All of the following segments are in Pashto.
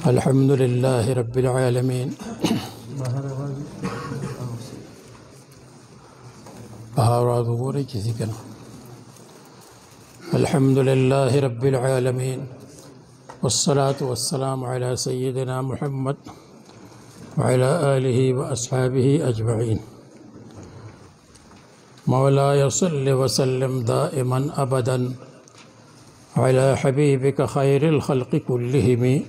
الحمد لله رب العالمين الحمد لله رب العالمين والصلاة والسلام على سيدنا محمد وعلى آله وأصحابه أجمعين. مولاي صل وسلم دائما أبدا على حبيبك خير الخلق كلهم.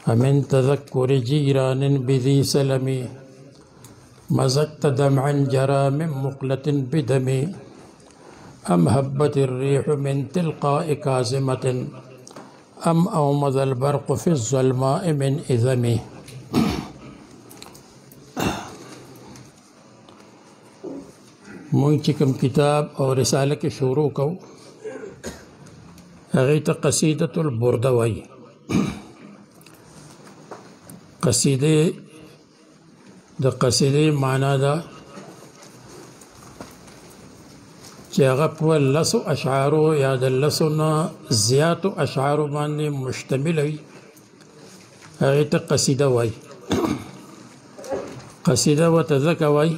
ومن تذكر جيران بذي سلم مزقت دمعا جرى من مقلة بدم. أم هبت الريح من تلقاء كاظمة أم أومض البرق في الظلماء من إذم. منچکم کتاب اور رسالہ کے شروع کو اغیت قصیدۃ البرده وی قصیده معنی دا چې هغه په لسو اشعارو یا د لسو نه زیاتو اشعارو باندې مشتمل وي. هغې ته قصیده وایي. قصیده ورته ځکه وایي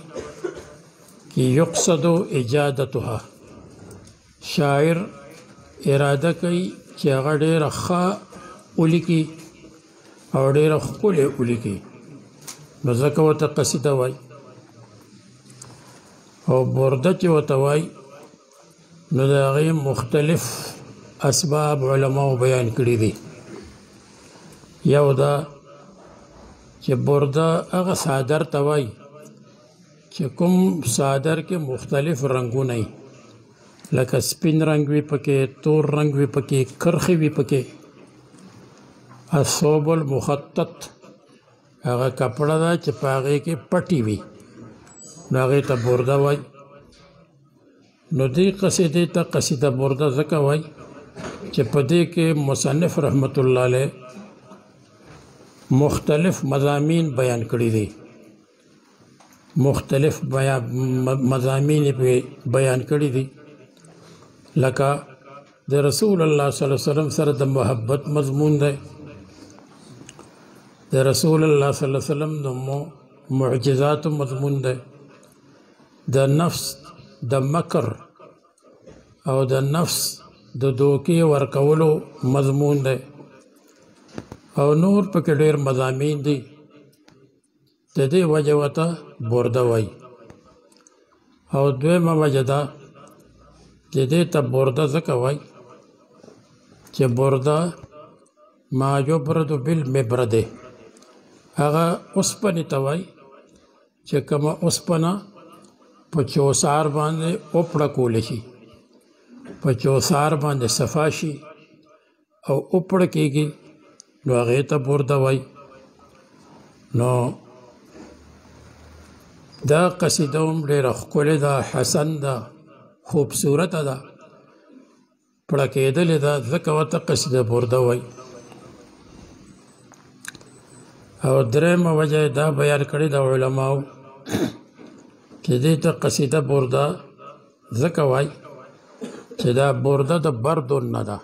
چې یقصد اجادتها، شاعر اراده کوي چې هغه ډېره ښه ولیکي او ډېره ښکلې ولیکي، نو ځکه ورته قصیده وایي. او برده چې ورته وایي نو د هغې مختلف اسباب علماو بیان کړي دي. یو دا چې برده هغه صادر ته وایي چې کوم صادر کې مختلف رنګونه وي، لکه سپین رنګ وي پکې، تور رنګ وي پکې، کرښې وي پکې. الثوب المخطط هغه کپړه ده چې په هغې کې پټي وي، نو هغې ته برده وایي. نو دې قصیدې ته قصیده برده ځکه وایي چې په دې کې مصنف رحمت الله علیه مختلف مضامین بیان کړي دي. مختلف مضامین بیان کړي دي، لکه د رسول الله صلی الله علیه وسلم سره د محبت مضمون دی، د رسول الله صلی الله علیه وسلم د معجزات مضمون دی، د نفس د مکر او د نفس د دوکې ورکولو مضمون دی، او نور پکې ډېر مضامین دي. د دې وجه ورته برده وایي. او دویمه وجه ده چې دې ته برده ځکه وایي چې برده ما یبرد بالمبرد، هغه اوسپنې ته وایي چې کومه اوسپنه په چوسار باندې وپړکولی شي، په چوسار باندې صفا شي او وپړکېږي، نو هغې ته برده وایي. نو دا قصیده هم ډېره ښکلې ده، حسن ده، خوبصورته ده، پړکېدلې ده، ځکه ورته قصیده برده وایي. او درېیمه وجه یې دا بیان کړې ده علماو چې دې ته قصیده برده ځکه وایي چې دا برده د بردون نه ده.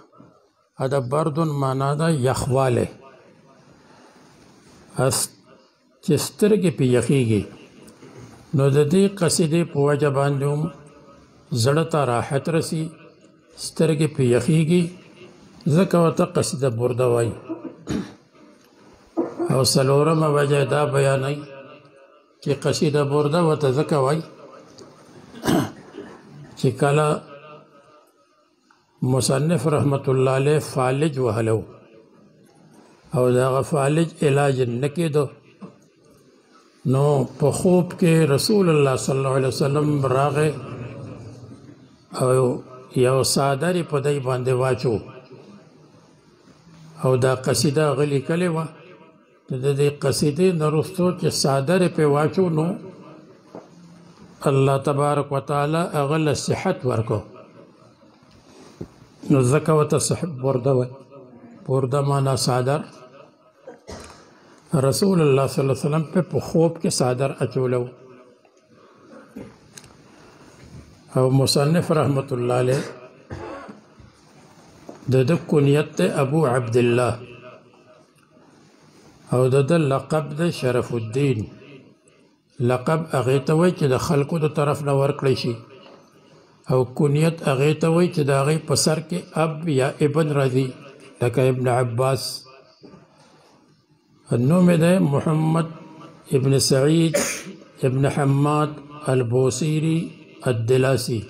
د بردون معنا ده یخوالی، چې سترګې پې یخېږي. نو د دې قصیدې په وجه باندې هم زړه ته راحت رسي، سترګې پې یخېږي، ځکه ورته قصیده برده وایي. او څلورمه وجه دا بیانوي چې قصیده برده ورته ځکه وایي چې کله مصنف رحمت الله علیه فالج وهلو او د هغه فالج علاج نه کېدو، نو په خوب کې رسول الله صلی الله علیه وسلم راغی او یو څادر یې په دی باندې واچو او دا قصیده هغه لیکلې وه. د دې قصیدې نه وروستو چې څادر یې پرې واچو، نو الله تبارک وتعالی هغه له صحت ورکړو، نو ځکه ورته برده وایي. برده معنا څادر. رسول الله صلی الله علیه وسلم په خوب کې څادر اچولو. او مصنف رحمت الله علیه د کنیت ابو عبدالله او د لقب د شرف الدین. لقب هغې ته وایي چې د خلکو د طرف نه ورکړی شي او کنیت هغې ته وایي چې د هغې په سر کې اب یا ابن راځي لکه ابن عباس. نوم یې دی محمد ابن سعید ابن حماد البوصیری الدلاسی.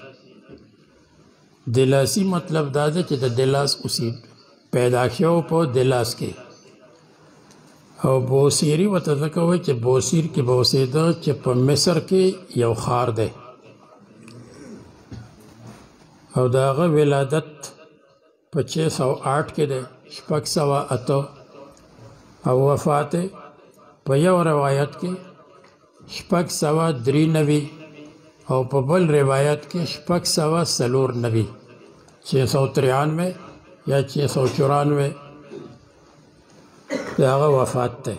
دلاسی مطلب دا دی چې د دلاس اوسید پیدا شو په دلاس کې، او بوصیری ورته ځکه وایي چې بوصیر کې به اوسېده چې په مصر کې یو ښار دی، او د هغه ولادت په 608 کې دی، 608 او وفات په یو روایت کې 693 او په بل روایت کې 694 693 یا 694 د هغه وفات دی.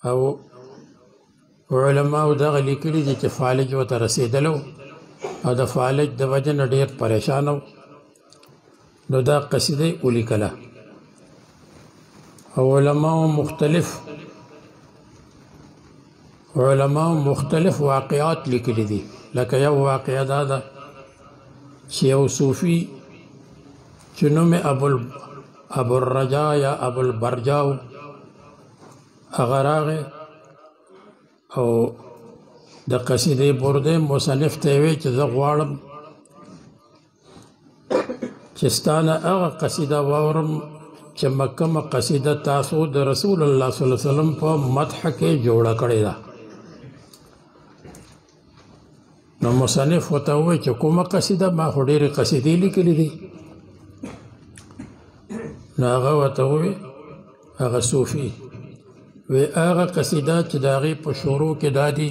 او علماو دغه لیکلي دي چې فالج ورته رسېدلی او د فالج د وجې نه ډېر پریشان و، نو دا قصیده یې ولیکله. او علماو مختلف واقعات لیکلي دي، لکه یو واقعه دا ده چې یو صوفي چې نوم یې ابو الرجا یا ابو البرجاو هغه راغی او د قصیدې برده مصنف ته یې ویل چې زه غواړم چې ستا نه هغه قصیده واورم چې کومه قصیده تاسو د رسول الله صلی الله علیه وسلم په مدح کې جوړه کړې ده. نو مصنف ورته وویل چې کومه قصیده؟ ما خو ډېرې قصیدې لیکلې دي. نو هغه ورته وویل، هغه صوفي وی هغه قصیده چې د هغې په شروع کې دا دي: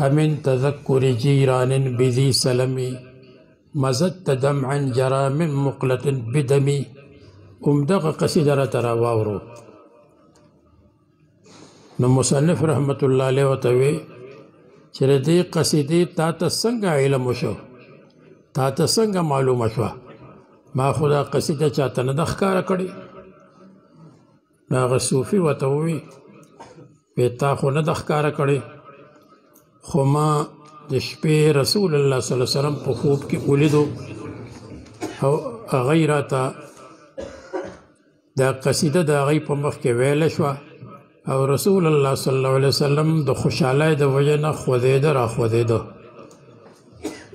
امن تذکر جیران بذی سلمی مزدت دمعا جرا من مقلة بدمی. همدغه قصیده راته راواورو. نو مصنف رحمت الله علیه ورته وی چې د دې قصیدې تا ته څنګه علم وشو، تا ته څنګه معلومه شوه؟ ما خو دا قصیده چاته نه ده ښکاره کړې. نو هغه صوفي ورته ووی تا خو نه ده ښکاره کړې، خو ما د شپې رسول الله صلی الله علیه وسلم په خوب کې ولیدو او هغه یې راته دا قصیده د هغې په مخ کې ویله شوه او رسول الله صلی الله علیه وسلم د خوشحالۍ د وجې نه خوځېده راخوځېده،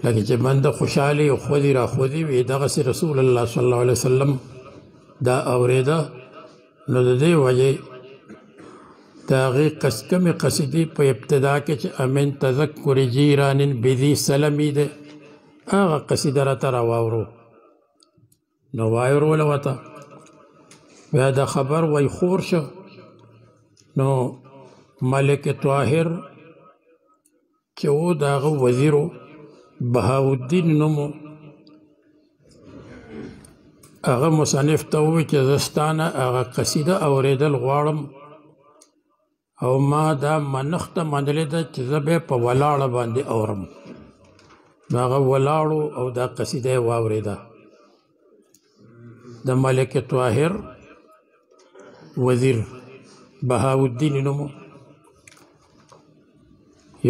لکه چې بنده خوشحالي او خوځي راخوځي وي، دغسې رسول الله صلی الله علیه وسلم دا اورېده. نو د دې وجې د هغې کمې قصیدې په ابتدا کې چې امن تذکر جیران بذی سلمی دی، هغه قصیده راته راواورو. نو واوروله ورته، بیا دا خبر وی خور شو. نو ملک طاهر چې و د هغه وزیرو بهاءالدین نومو، هغه مصنف ته وویل چې زه ستا نه هغه قصیده اورېدل غواړم او ما دا منښته منلې ده چې زه به په ولاړه باندې اورم. نو هغه ولاړو او دا قصیده یې واورېده. د ملک طاهر وزیر بهاءالدین نومو.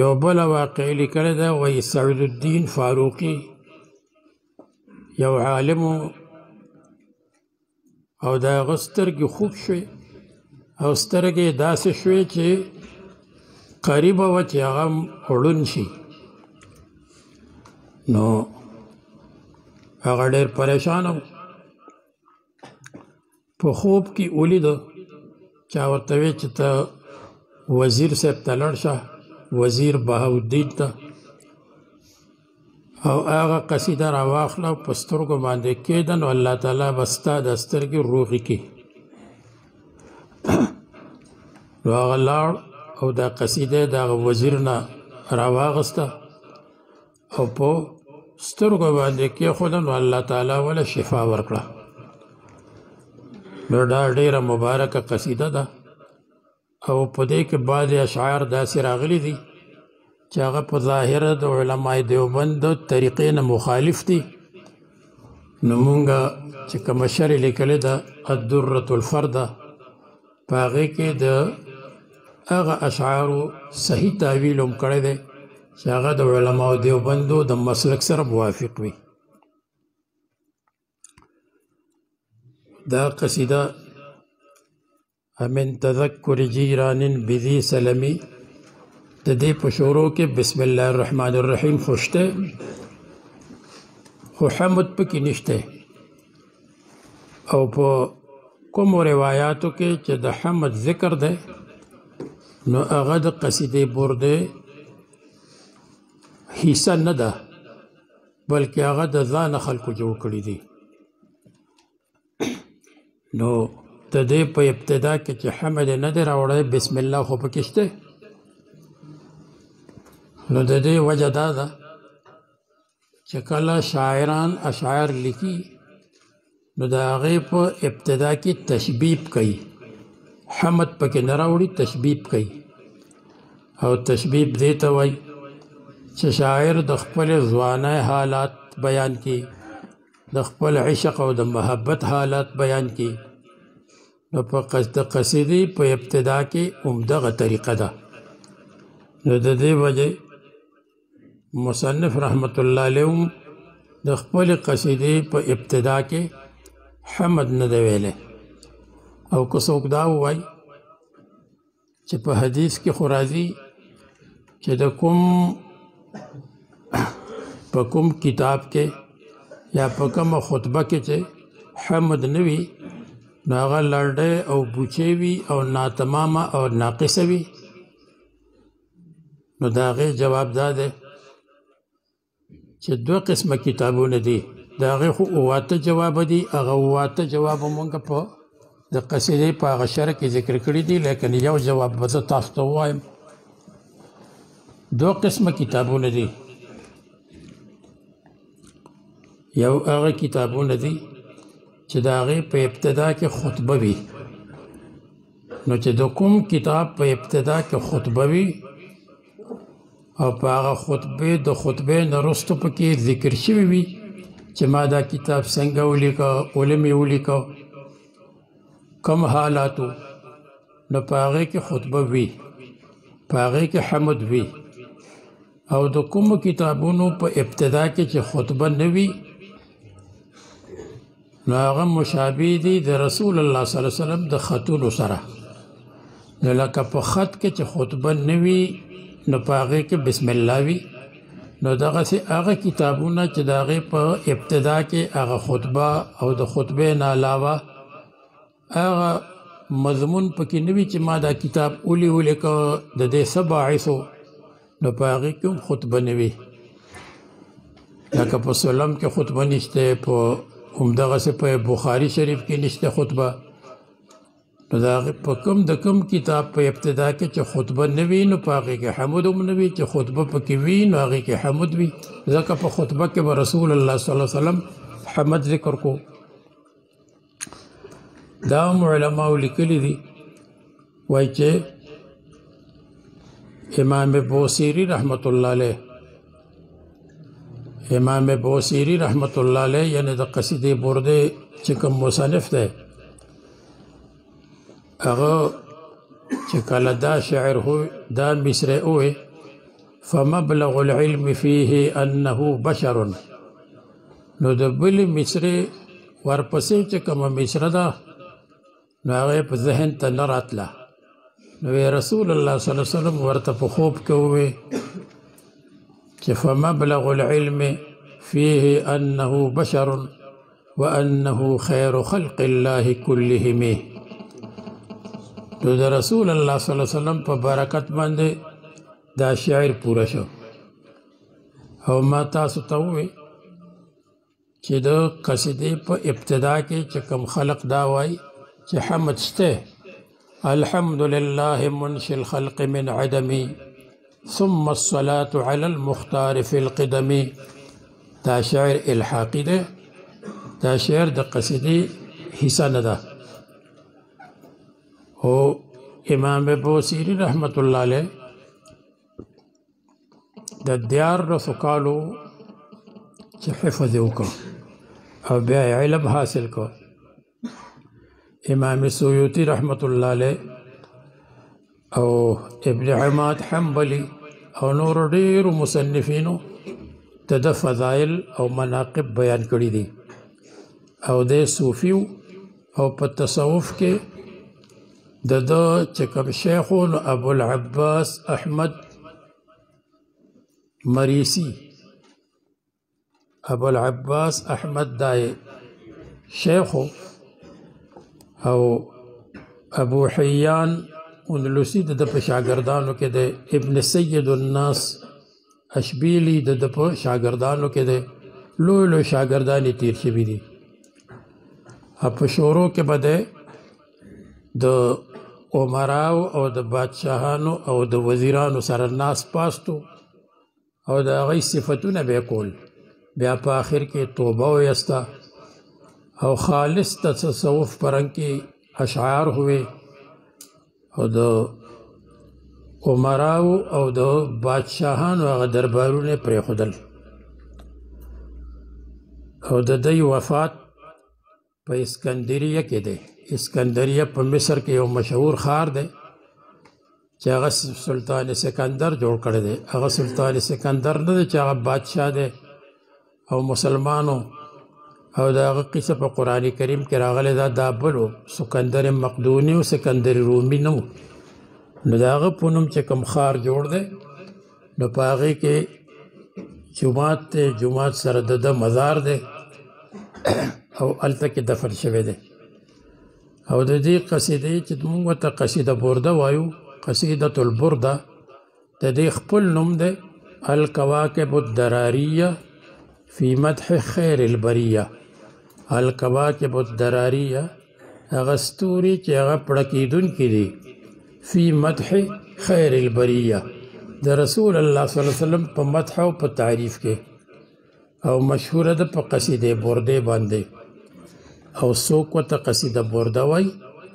یو بله واقعه لیکلې ده، وایي سعید الدین فاروقي یو عالم او د هغه سترګې خوب شوې او سترګې یې داسې شوې چې قریبه وه چې هغه ړوند شي. نو هغه ډېر پریشانه و. په خوب کې ولیده، چا ورته ویل چې ته وزیر صاحب ته لاړ شه، وزیر بهاءالدین ته، او هغه قصیده راواخله او په سترګو باندې کېږده، نو الله تعالی به ستا د سترګې روغې کړي. نو هغه لاړ او دا قصیده د هغه وزیر نه راواغسته او په سترګو باندې کېښوده، نو الله تعالی وله شفا ورکړه. نو دا ډېره مبارکه قصیده ده او په دې کې بعضې اشعار داسې راغلي دي چې هغه په ظاهره د علماء دیوبند د طریقې نه مخالف دي، نو مونږه چې کومه شرح لیکلې ده الدرة الفرده په هغې کې د هغه اشعارو صحیح تعویل هم کړی دی چې هغه د علماو دیوبندو د مسلک سره موافق وي. دا قصیده من تذکر جیران بذی سلمی د دې په شروع کې بسم الله الرحمن الرحیم خوشته خو حمد پکې نشته او په کومو روایاتو کې چې د حمد ذکر ده نو هغه د قصیدې برده حصہ نه ده بلکې هغه د ځان خلکو جوړ کړي دي. نو د دې په ابتدا کې چې حمد نه دی راوړی بسم الله خو پکې شته نو د دې وجه دا ده چې کله شاعران اشعار لیکي نو د هغې په ابتدا کې تشبیب کوي حمد پکې نه راوړي تشبیب کوي او تشبیب دې ته وایي چې شاعر د خپل ځوانۍ حالات بیان کړي د خپل عشق او د محبت حالات بیان کړي نو په قصیدې په ابتدا کې عمدغه طریقه ده. نو د دې وجه مصنف رحمت الله علیه د خپل قصیدې په ابتدا کې حمد نه دی ویلی او که څوک دا ووایي چې په حدیث کې خو راځي چې د په کوم کتاب کې یا په کومه خطبه کې چې حمد نه وي نو هغه لړډی او بوچې وي او ناتمامه او ناقصه وي نو د هغې جواب دا دی چې دوه قسمه کتابونه دي د هغې خو اواته جواب دي هغه اواته جواب مونږ په د قصیدې په هغه شرح کې ذکر کړي دي لیکن یو جواب به زه تاسو ته ووایم. دوه قسمه کتابونه دي یو هغه کتابونه دي چې د هغې په ابتدا کې خطبه وي نو چې د کوم کتاب په ابتدا کې خطبه وي او په هغه خطبې نه وروسته پکې ذکر شوي وي چې ما دا کتاب څنګه ولیکه ولې مې ولیکه کوم حالاتو نو په هغې کې خطبه وي په هغې کې حمد وي او د کومو کتابونو په ابتدا کې چې خطبه نه وي نو هغه مشابه دي د رسول الله صلی الله علیه وسلم د خطونو سره نو لکه په خط کې چې خطبه نه وي نو په هغې کې بسم الله وي نو دغسې هغه کتابونه چې د هغې په ابتدا کې هغه خطبه او د خطبې نه علاوه هغه مضمون پکې نه وي چې ما دا کتاب ولیکه د دې څه باعث نو په هغې کې هم خطبه نه وي لکه په سلم کې خطبه نشته په همدغسې په بخاري شریف کې نشته خطبه نو د هغې په د کوم کتاب په ابتدا کې چې خطبه نه وي نو په هغې کې حمد هم نه وي چې خطبه پکې وي نو هغې کې حمد وي ځکه په خطبه کې به رسول الله صلی الله علیه وسلم حمد ذکر کو. دا هم علماو لیکلي دي وایي چې امام بوصیری رحمت الله علیه رحمت الله علیه یعنی د قصیدې برده چې کوم مصنف دی هغه چې کله دا شعر هو دا مصرع وی فمبلغ العلم فيه انه بشر نو د بل مصرع ورپسې چې کومه مصرع ده نو هغه په ذهن ته نه راتله نو رسول الله صلی الله علیه وسلم ورته په خوب کې ووی چې فمبلغ العلم فيه انه بشر وانه خير خلق الله كلهم نو د رسول الله صلی الله علیه وسلم په برکت باندې دا شعر پوره شو او ما تاسو ته ووی چې د قصیدې په ابتدا کې چې کوم خلق دا وایي چې حمد شته الحمد لله منشي الخلق من عدمي ثم الصلاة على المختار في القدم دا شعر الحاقی ده دا شعر د قصیدې حصہ نه ده او امام بوصیری رحمت الله علیه د 14 کالو چې حفظ وکړ او بیا علم حاصل کو. امام سیوطی رحمت الله علیه او ابن عماد حنبلی او نور ډیرو مصنفینو د فضائل او مناقب بیان کړي دي او د صوفیو او په تصوف کې د چې کوم شیخون ابو العباس احمد مریسی ابو العباس احمد دای شیخ او ابو حیان اندلسی د په شاګردانو کې د ابن سید الناس اشبیلی د په شاګردانو کې د لوی لوی شاګردانی تیر شوي دي. په شورو کې به د عمراو او د بادشاهانو او د وزیرانو سره ناس پاستو او د هغوی صفتونه به کول. بیا په آخر کې توبه ویستا او خالص تصوف پرنګ کې اشعار ہوئے او د عمراو او د بادشاهانو هغه دربارونه پرېښودل او د دوی وفات په اسکندریه کې دی. اسکندریه په مصر کې یو مشهور ښار دی چې هغه سلطان سکندر جوړ کړی دی. هغه سلطان سکندر نه دی چې هغه بادشاه دی او مسلمانو او د هغه قصه په قرآن کریم کې راغلی دا بل و سکندر مقدوني او سکندر رومي نه و. نو د هغه په نوم چې کوم ښار جوړ دی نو په هغې کې جومات دی، جومات سره د مزار دی او هلته کې دفن شوی دی. او د دې قصیدې چې موږ ورته قصیده برده وایو، قصیدة البرده، د دې خپل نوم دی الکواکب الدراریه فی مدح خیر البریه. الکواکب الدراریه هغه ستوري چې هغه پړکېدونکي دي فی مدح خیر البریه د رسول الله صلی الله علیه وسلم په مدح او په تعریف کې او مشهوره ده په قصیده برده باندې. او څوک ورته قصیده برده وای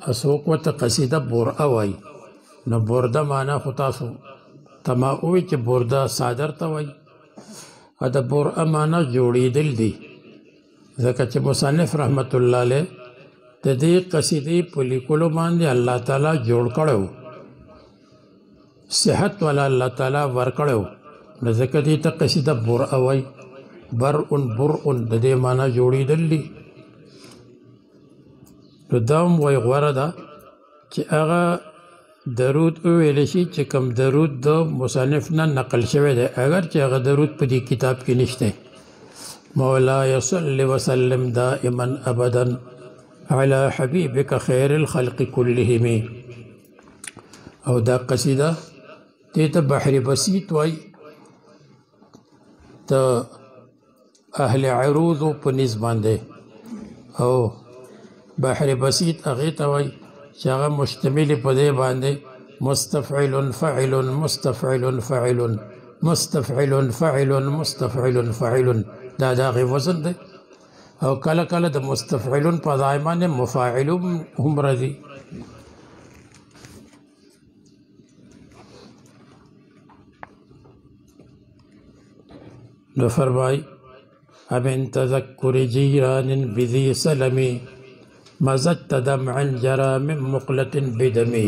او څوک ورته قصیده برعه وای. نو برده معنا خو تاسو تما وایي چې برده صادر ته وای او د برعه معنا جوړېدل دي، ځکه چې مصنف رحمت الله علیه د دې قصیدې په لیکلو باندې الله تعالی جوړ کړو، صحت والا الله تعالی ورکړو، نو ځکه دې ته قصیده برعه وای. برء برء د دې معنا جوړېدل دي. نو دا هم وایي غوره ده چې هغه درود وویلی شي چې کوم درود د مصنف نه نقل شوی دی، اگر چې هغه درود په دې کتاب کې نشته. مولاي صل وسلم دائما ابدا على حبيبك خير الخلق كلهم. او دا قصیده دې ته بحر بسیط وایي. د اهل عروضو په نسبت باندې او بحر بسیط هغې ته وایي چې هغه مشتمل په دې باندې مستفعل فعل مستفعل فعل مستفعل فعل مستفعل فعل دا د هغې وزن دی. او کله کله د مستفعلون په ځای باندې مفاعل هم راځي. نو فرمایي من تذكر جيران بذي سلمي مزدت دمعا جرى من مقلة بدمي.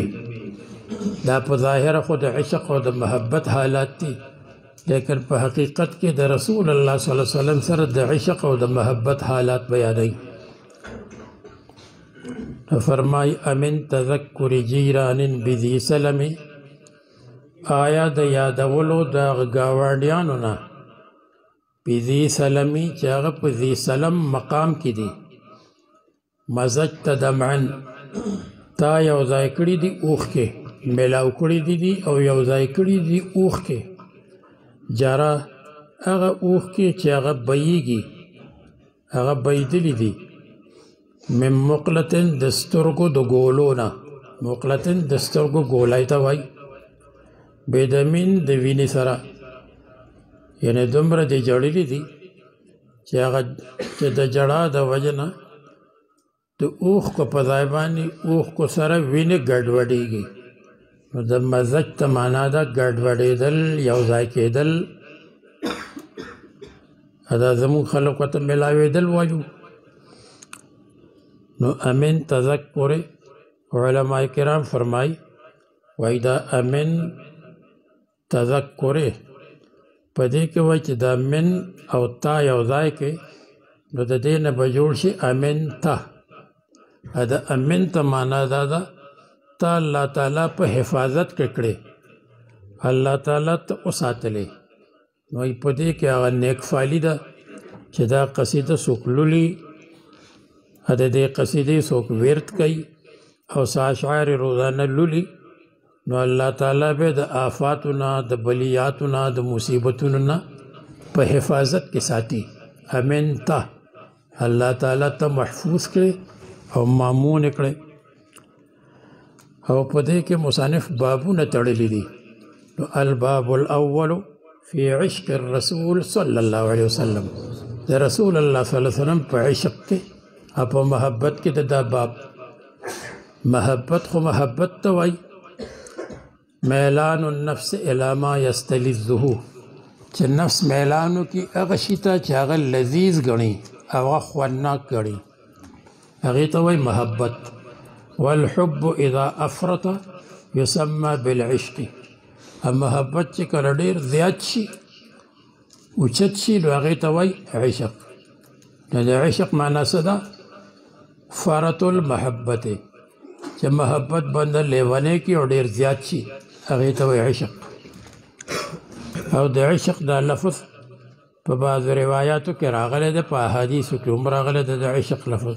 دا په ظاهره خو د عشق او د محبت حالات دي، لیکن په حقیقت کې د رسول الله صلی الله علیه وسلم سره د عشق او د محبت حالات بیانوي. فرمای امن تذکر جیران بذی سلمي، آیا د یادولو د ګاونډیانو نه بذی سلمي چې هغه په ذی سلم مقام کې دي. مزجت دمعن تا یو ځای کړي دي اوښکې، میلاو کړي دي او یو ځای کړي دي اوښکې. جرا هغه اوښکې چې هغه بهیږي، هغه بهیدلي دي. من مقلتن د سترګو د ګولو نه، مقلتن د سترګو ګولای ته وایي. بدمین د وینې سره، یعنې دومره دې جړلي دي چې هغه چې د جړا د وجه نه د اوښکو په ځای باندې اوښکو سره وینې ګډوډېږي. نو د مزج ته معنا ده ګډوډېدل، یو ځای کېدل. دا زموږ خلکو ته میلاوېدل وایو، نو امن تذکر علماء کرام فرمائی وای دا امن تذکر پدې کې وای چې دا من او تا یو ځای کې نو د دې نه به جوړ شي امن ته دا امن ته معنا دا ده تا الله تعالی په حفاظت کې کړې الله تعالی ته وساتلې نو په دې کې هغه نیک فعالی ده چې دا قصیده څوک لولي د دې قصیدې څوک ورد کوي او اشعار روزانه لولي نو الله تعالی به د آفاتنا د بلیاتنا د مصیبتونو نه په حفاظت کې ساتي امن ته الله تعالی ته محفوظ کړي او مامون کړي او په دې کې مصنف بابونه تړلي دي نو الباب الاول فی عشق الرسول صلی الله علیه وسلم د رسول الله صلی الله علیه وسلم په عشق کې او په محبت کې دا باب محبت خو محبت ته وایي میلان النفس الى ما یستلذه چې نفس میلانو کې هغه شي ته چې هغه لذیذ ګڼي هغه خوندناک ګڼي هغې ته وایي محبت والحب اذا افرط يسمى بالعشق محبت چې کله ډېر زیات شي اوچت شي نو هغې ته وایي عشق نو د عشق معنا څه ده فرط المحبت چې محبت بنده لیونی کې او ډېر زیات شي هغې ته وایي عشق او د عشق دا لفظ په بعضو روایاتو کې راغلی ده په احادیثو کې هم راغلی ده د عشق لفظ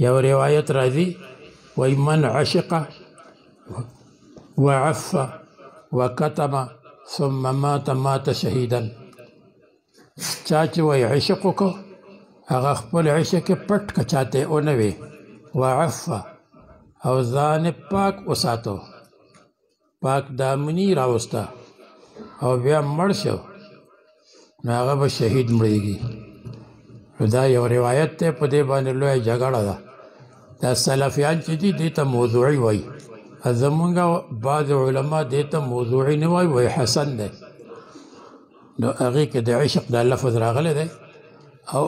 یو روایت راځي وایي من عشق وعف وکتم ثم مات شهیدا چا چې وایي عشق وکړو هغه خپل عشق یې پټ که چاته یې ونه وي وعف او ځان پاک وساتو پاک دامنی راوسته او بیا مړ شو نو هغه به شهید مړېږي دا یو روایت دی په دې باندې لویه جګړه ده دا سلفیان چې دي دې ته موضوعي وایي زمونږ بعض علما دې ته موضوعي نه وایي وایي حسن دی نو هغې کې د عشق دا لفظ راغلی دی او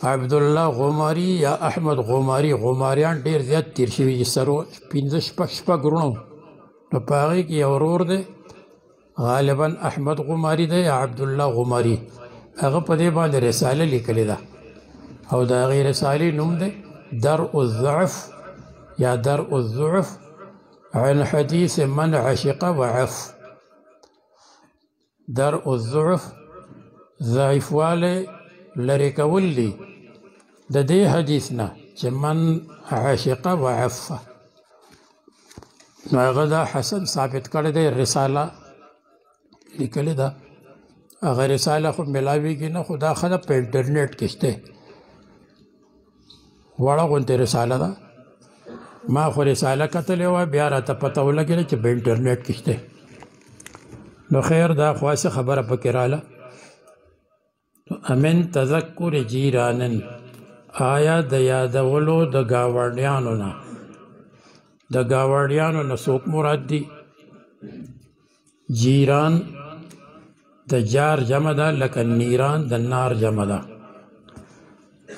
عبدالله غماري یا احمد غماري غماریان ډېر زیات تیر شوي دي سرو پنځه شپږ وروڼو نو په هغې کې یو ورور دی غالبا احمد غماري دی یا عبدالله غماري هغه په دې باندې رساله لیکلې ده او د هغې رسالې نوم دی درء الضعف یا درء الضعف عن حدیث من عشق وعف درء الضعف ضعیفوالی لرې کول دي د دې حدیث نه چې من عشق وعف نو هغه دا حسن ثابت کړی دی رساله لیکلې ده هغه رساله خو میلاویږي نه خو دا ښه ده په انټرنیټ کې شته وړه غوندې رساله ده ما خو رساله کتلې وه بیا راته پته ولګېده چې په انټرنیټ کې شته نو خیر دا خو هسې خبره پکې راله امن تذکر جیرانن آیا د یادولو د ګاونډیانو نه د ګاونډیانو نه څوک مراد دي جیران د جار جمع ده لکه نیران د نار جمع ده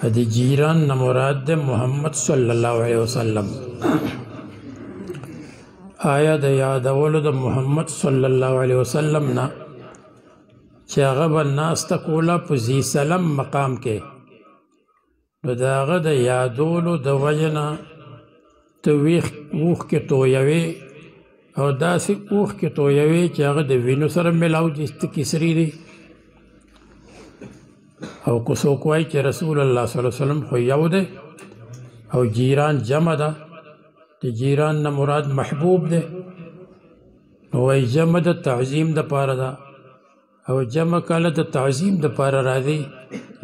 د جیران نه مراد ده محمد صلی الله علیه وسلم آیا د یادولو د محمد صلی الله علیه وسلم نه چې هغه به ناسته کوله په ذی سلم مقام کې نو د هغه د یادولو د وجې نه ته اوښکې تویوې او داسې اوښکې تویوې چې هغه د وینو سره میلاو دي کسري دي او که څوک وایي چې رسول الله صلی الله علیه وسلم خو یو دی او جیران جمع ده د جیران نه مراد محبوب دی نو وایي جمع د تعظیم دپاره ده او جمع کله د تعظیم دپاره راځي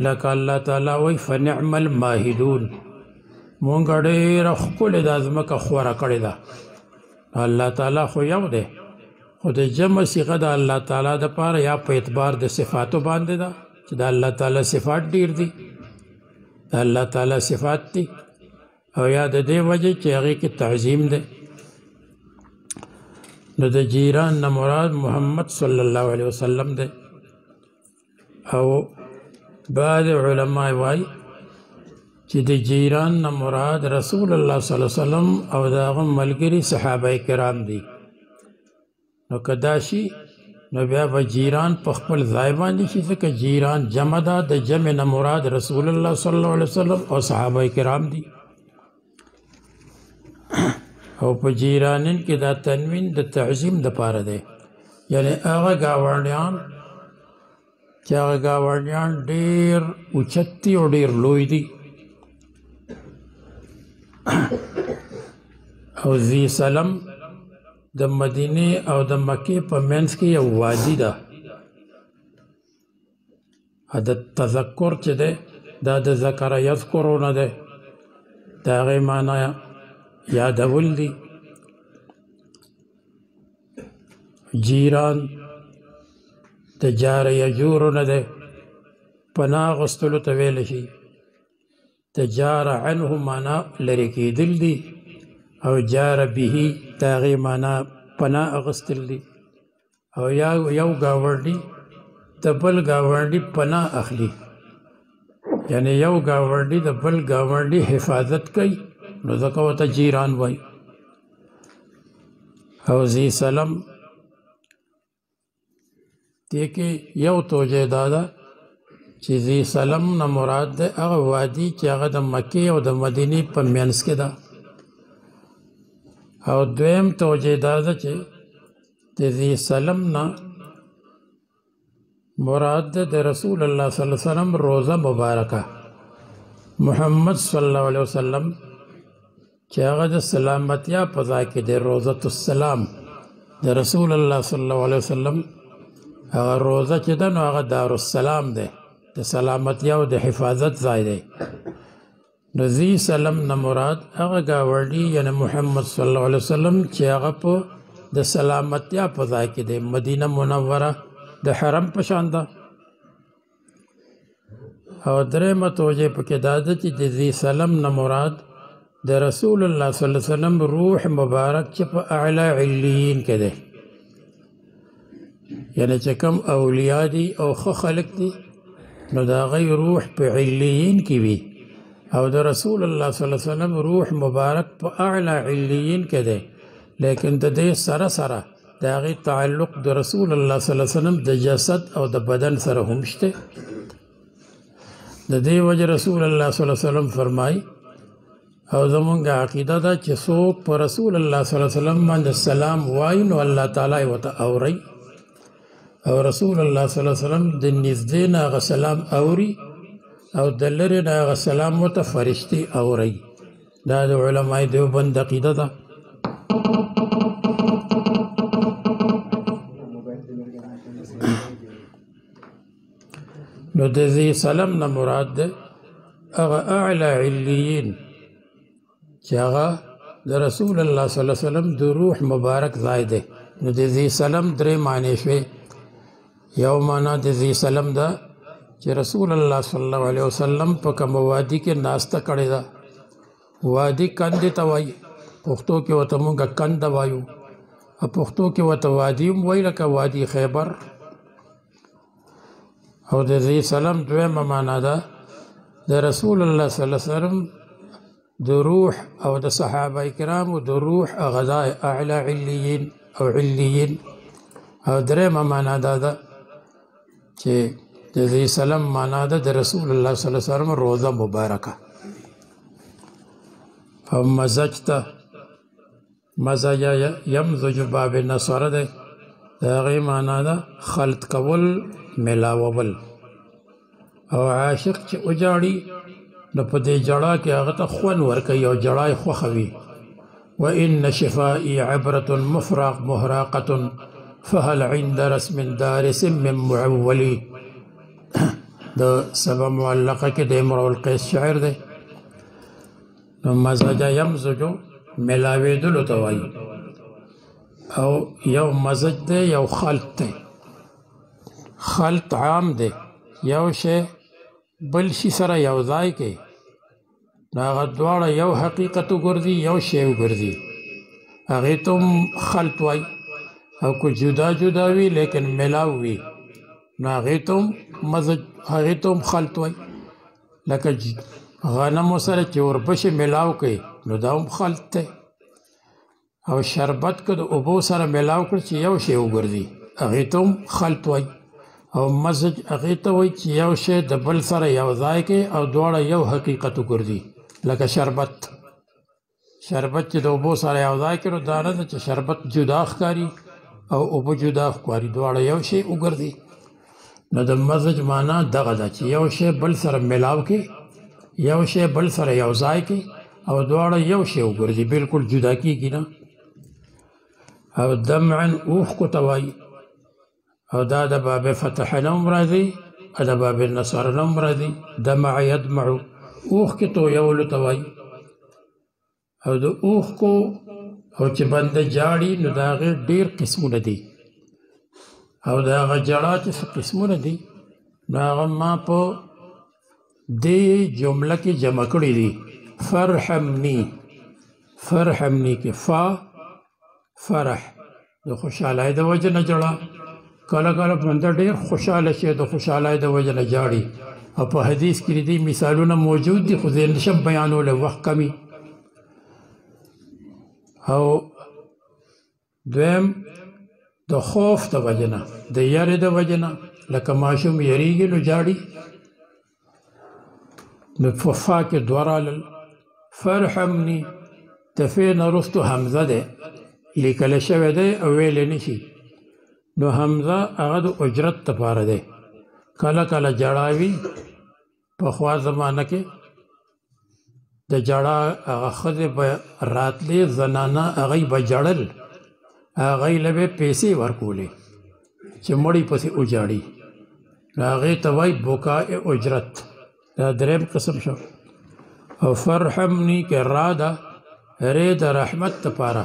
لکه الله تعالی وایي فنعم الماهدون مونږ ډېره ښکلې دا ځمکه خوره کړې ده الله تعالی خو یو دی خو د جمع صیغه د الله تعالی دپاره یا په اعتبار د صفاتو باندې ده چې د الله تعالی صفات ډېر دي د الله تعالی صفات دي او یا د دې وجې چې هغې کې تعظیم دی نو د جیران نه مراد محمد صلی الله علیه وسلم دی او بعض علما وایي چې د جیران نه مراد رسول الله صلی الله علیه وسلم او د هغه ملګري صحابه کرام دي. نو که دا شي نو بیا به جیران په خپل ځای باندې شي، ځکه جیران جمع ده، د جمع نه مراد رسول الله صلی الله علیه وسلم او صحابه کرام دي. او په جیرانین کې دا تنوین د تعظیم دپاره دی، یعنی هغه ګاونډیان چې هغه ګاونډیان ډېر اوچت دي او ډېر لوی دي. او ذی سلم د مدینې او د مکې په منځ کې یو وادي ده. د تذکر چې دی دا د ذکر یذکرونه دی، د هغې معنا یادول دي. جیران د جار یجورونه دی، پناه اخیستلو ته ویلی شي. د جار عنه معنا لرې کېدل دي، او جار به د هغې معنا پناه اخیستل دي. او یو ګاونډي د بل ګاونډي پناه اخلي، یعنی یو ګاونډي د بل ګاونډي حفاظت کوي، نو ځکه ورته جیران وایي. او ذی سلم دې کې یو توجه دا ده چې ذی سلم نه مراد دی هغه وادي چې هغه د مکې او د مدینې په منځ کې ده. او دویم توجه دا ده چې د ذی سلم نه مراد ده د رسول الله صلی الله علیه وسلم روزه مبارکه، محمد صلی الله علیه وسلم چې هغه د سلامتیا په ځای کې د روزة السلام د رسول الله صلی الله علیه وسلم هغه روزه چې ده نو هغه دارالسلام دی، د سلامتیا او د حفاظت ځای دی. نو ذی سلم نه مراد هغه ګاونډي یعنی محمد صلی الله علیه وسلم چې هغه په د سلامتیا په ځای کې دی، مدینه منوره د حرم په شان ده. او درېیمه توجه پکې دا ده چې د ذی سلم نه مراد د رسول الله صلی الله علیه وسلم روح مبارک چې په اعلی علیین کې دی، یعنی چې کوم اولیاء دي او ښه خلک دي نو د هغوی روح په علیین کې وي، او د رسول الله صلی الله علیه وسلم روح مبارک په اعلی علیین کې دی. لیکن د دې سره سره د هغې تعلق د رسول الله صلی الله علیه وسلم د جسد او د بدن سره هم شته. د دې وجه رسول الله صلی الله علیه وسلم فرمایي او زمونږ عقیده ده چې څوک په رسول الله صلی الله علیه وسلم باندې سلام وایي نو الله تعالی یې ورته اوري، او رسول الله صلی الله علیه وسلم د نږدې نه هغه سلام اوري او د لرې نه هغه سلام ورته فرشتې اوري. دا د علماء دیوبند عقیده ده. نو د ذی سلم نه مراد ده هغه اعلی علیین چې هغه د رسول الله صلی الله علیه وسلم د روح مبارک ځای دی. نو د ذی سلم درې معنی شوې. یو معنا د ذی سلم ده چې رسول الله صلی الله علیه وسلم په کوم وادي کې ناسته کړې ده. وادي کندې ته وایي، پښتو کې ورته موږ کنده وایو، او پښتو کې ورته وادي هم وایي لکه وادي خیبر. او د ذی سلم دویمه معنا ده د رسول الله صلی الله علیه وسلم د روح او د صحابه کرامو د روح غذای اعلی علیین او علیین. او درېیمه معنا دا ده چې د ذی سلم معنا ده د رسول الله صلی الله علیه وسلم روزه مبارکه. او مزج ته مزج یمزج باب نصره ده، د هغې معنا ده خلط کول، ملاول. او عاشق چې وجاړي نو په دې جړا کې هغه ته خوند ورکوي او جړا یې خوښه وي. وان شفائي عبرة مفرق محراقة فهل عند رسم دارس من معولي. د سبا معلقه کې د امرؤ القیس شاعر دی. نو مزج یمزجو ملاوېدلو ته وایي. او یو مزج دی یو خلط دی. خلط عام دی، یو شی بل شي سره یو ځای کوي، نو هغه دواړه یو حقیقت وګرځي یو شی وګرځي، هغې ته هم خلط وایي. او که جدا جدا وي لیکن ملاو وي نو هغې ته هم خلط وایي. لکه غنمو سره چې ورپسې ملاو کړي نو دا هم خلط دی او شربت که د اوبو سره ملاو کړي چې یو شی وګرځي هغې ته هم خلط وایي او مزج هغې ته وایي چې یو شی د بل سره یو ځای کې او دواړه یو حقیقت وګرځي لکه شربت چې د اوبو سره یو ځای کې نو دا نه ده چې شربت جدا ښکاري او اوبه جدا ښکاري دواړه یو شی وګرځي نو د مزج معنا دغه ده چې یو شی بل سره ملاو کې یو شی بل سره یو ځای کې او دواړه یو شی وګرځي بالکل جدا کېږي نه او دمعا اوښکو ته وایي او دا د باب فتح نه هم راځي او د باب نصر نه هم راځي دمع یدمعو اوښکې تویولو ته وایي او د اوښکو او چې بنده جاړي نو د هغې ډېر قسمونه دي او د هغه جړا چې څه قسمونه دي نو هغه ما په دې جمله کې جمع کړي دي فرحمني کې فا فرح د خوشحالۍ د وجه نه جړه کله کله بنده ډېر خوشحاله شي د خوشحالۍ د وجه نه جاړي او په حدیث کې دي مثالونه موجود دي خو زه نشم بیانولی وخت کمی او دویم د خوف د وجه نه د یارې د وجه نه لکه ماشوم یریږي نو جاړي نو په فا کې دوه رالل فرحمني د فې نه وروستو حمزه دی لیکلی شوی دی او ویلی نشي نو حمزه هغه د اجرت دپاره دی کله کله جړا وي پخوا زمانه کې د جړا هغه ښځې به راتلې زنانه هغوی به جړل هغوی له به پیسې ورکولې چې مړی پسې وجاړي نو هغې ته وایي بکاء اجرت دا دریم قسم شو او فرحمني کې را ده رې د رحمت دپاره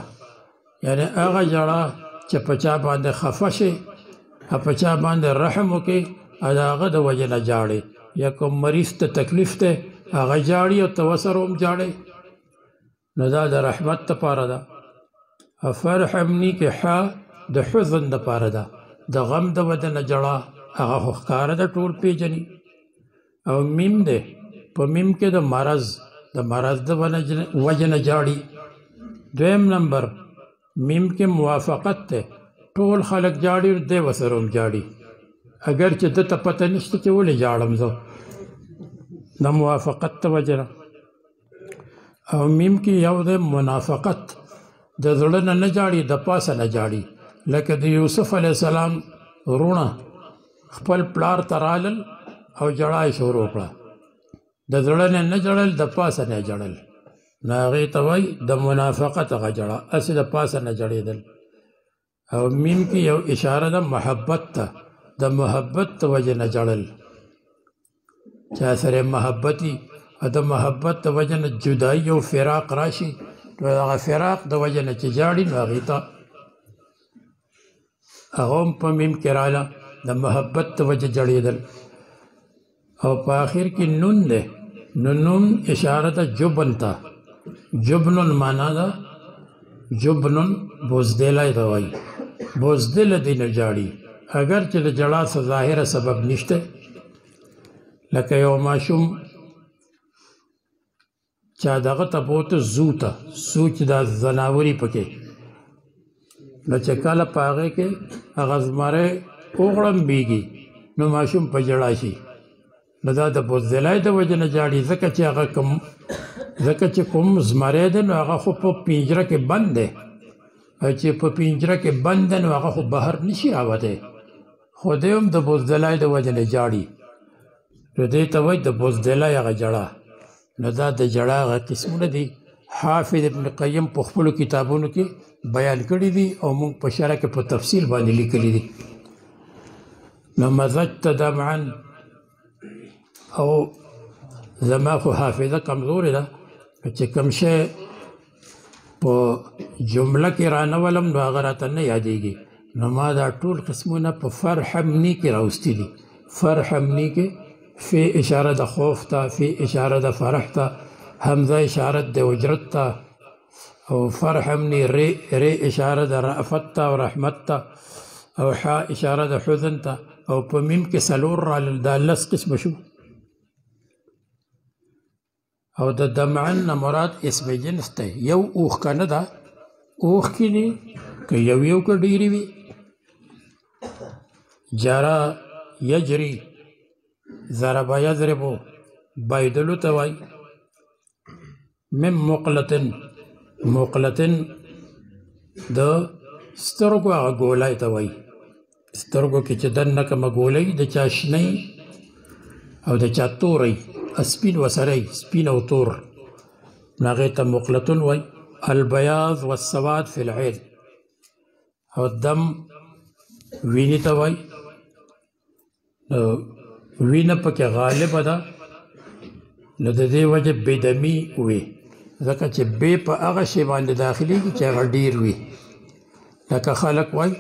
یعنی هغه جړه چې په چا باندې خفه شي او په چا باندې رحم وکړي او د هغه د وجې نه جاړې یا کوم مریض ته تکلیف دی هغه جاړي او ته ورسره هم جاړې نو دا د رحمت دپاره ده او فرحمني کې ح د حزن دپاره ده د غم د وجې نه جړه هغه خو ښکاره ده ټول پېژني او میم دی په میم کې د مرض د وجې نه جاړي دویم نمبر میم کې موافقت دی ټول خلک جاړي دی ورسره هم جاړي اگر چې ده ته پته نشته چې ولې جاړم زه د موافقت د وجې نه او میم کې یو دی منافقت د زړه نه نه جاړي د پاسه نه جاړي لکه د یوسف علیه السلام وروڼه خپل پلار ته رالل او جړا یې شروع کړه د زړه نه نه جړل د پاسه نه جړل نو هغې ته وایي د منافقت هغه جړه هسې د پاسه نه جړېدل او میم کې یو اشاره ده محبت ته د محبت د وجې نه جړل چا سره محبتي او د محبت د وجې نه جدایي او فراق راشي نو هغه فراق د وجې نه چې جاړي نو هغې ته هغه هم په میم کې راله د محبت د وجې جړېدل او په آخر کې نون دی نو نون اشاره ده جبن ته جبنون معنا ده جبنون بزدلی ته وایي بزدله دی نه جاړي اگر چې د جړا څه ظاهره سبب نشته لکه یو ماشوم چا دغه ته بوته زو چې دا ځناوري پکې نو چې کله په هغې کې هغه زمری وغړمبېږي نو ماشوم په ژړا شي نو دا د بزدلۍ د وجې نه جاړي ځکه چې کوم زمری دی نو هغه خو په پنجره کې بند دی او چې په پنجره کې بند دی نو هغه خو بهر نشي راوتی خو دی هم د بزدلۍ د وجې نه جاړي نو دې ته وایي د بزدلۍ هغه جړه نو دا د جړا هغه قسمونه دي حافظ ابن قیم په خپلو کتابونو کې بیان کړي دي او موږ په شرح کې په تفصیل باندې لیکلي دي نو مزجت دمعا او زما خو حافظه کمزورې ده چې کوم شی په جمله کې رانولم نو هغه راته نه یادېږي نو ما دا ټول قسمونه په فرحمني کې راوستي دي فرحمني کې فی اشاره د خوف ته فی اشاره د فرح ته حمزه اشاره د اجرت ته او فرحمني ری اشاره د رأفت ته او رحمت ته او حا اشاره د حزن ته او په میم کې څلور رالل دا لس قسمه شو او د دمعن نه مراد اسم جنس دی یو اوښ که نه ده اوښکې دي که یو که ډېرې وي جرا یجري ضرب یضربو بایدلو ته وایي من مقلتن د سترګو هغه ګولای ته وایي سترګو کې چې دننه کومه ګولۍ د چا شنی او د چا توری سپین وسری سپین او تور هغې ته مقلتن وایي البیاض والسواد فی العین او دم وینې ته وایي وینه پکې غالبه ده نو د دې وجه بېدمي وي ځکه چې بې په هغه شی باندې داخلېږي چې هغه ډېر وي لکه خلک وایي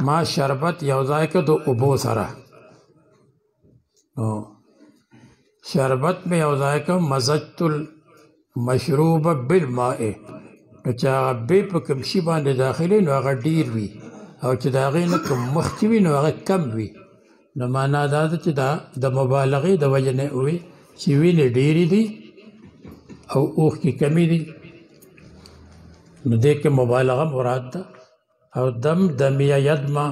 ما شربت یو ځای که د اوبو سره نو شربت مې یو ځای که مزجت المشروب بالماء نو چې هغه بې په کوم شي باندې داخلي نو هغه ډېر وي او چې د هغې نه کوم مخکې وي نو هغه کم وي نو معنا دا ده چې دا د مبالغې د وجې نه وي چې وینې ډېرې دي او اوښکې کمې دي نو دې کې مبالغه مراد ده او دمیه یدمه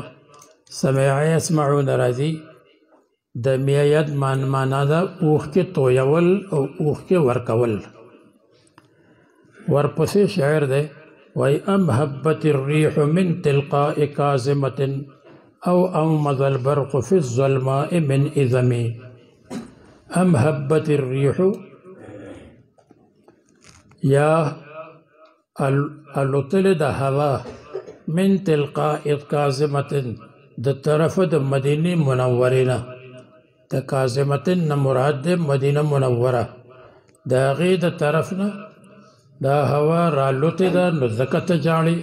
سمع یسمعون راځي دمیه یدمه معنا ده اوښکې تویول او اوښکې ورکول ورپسې شاعر دی وایي ام هبت الریح من تلقاء کاظمة او اومض البرق في الظلماء من اذم ام هبت الریح یا الوتل د هوا من تلقاء کاظمة د طرف د مدینه منورې نه د کاظمة نه مراد د مدینه منوره د هغې د طرف نه دا هوا رالوتې ده نو ځکه ته جاړې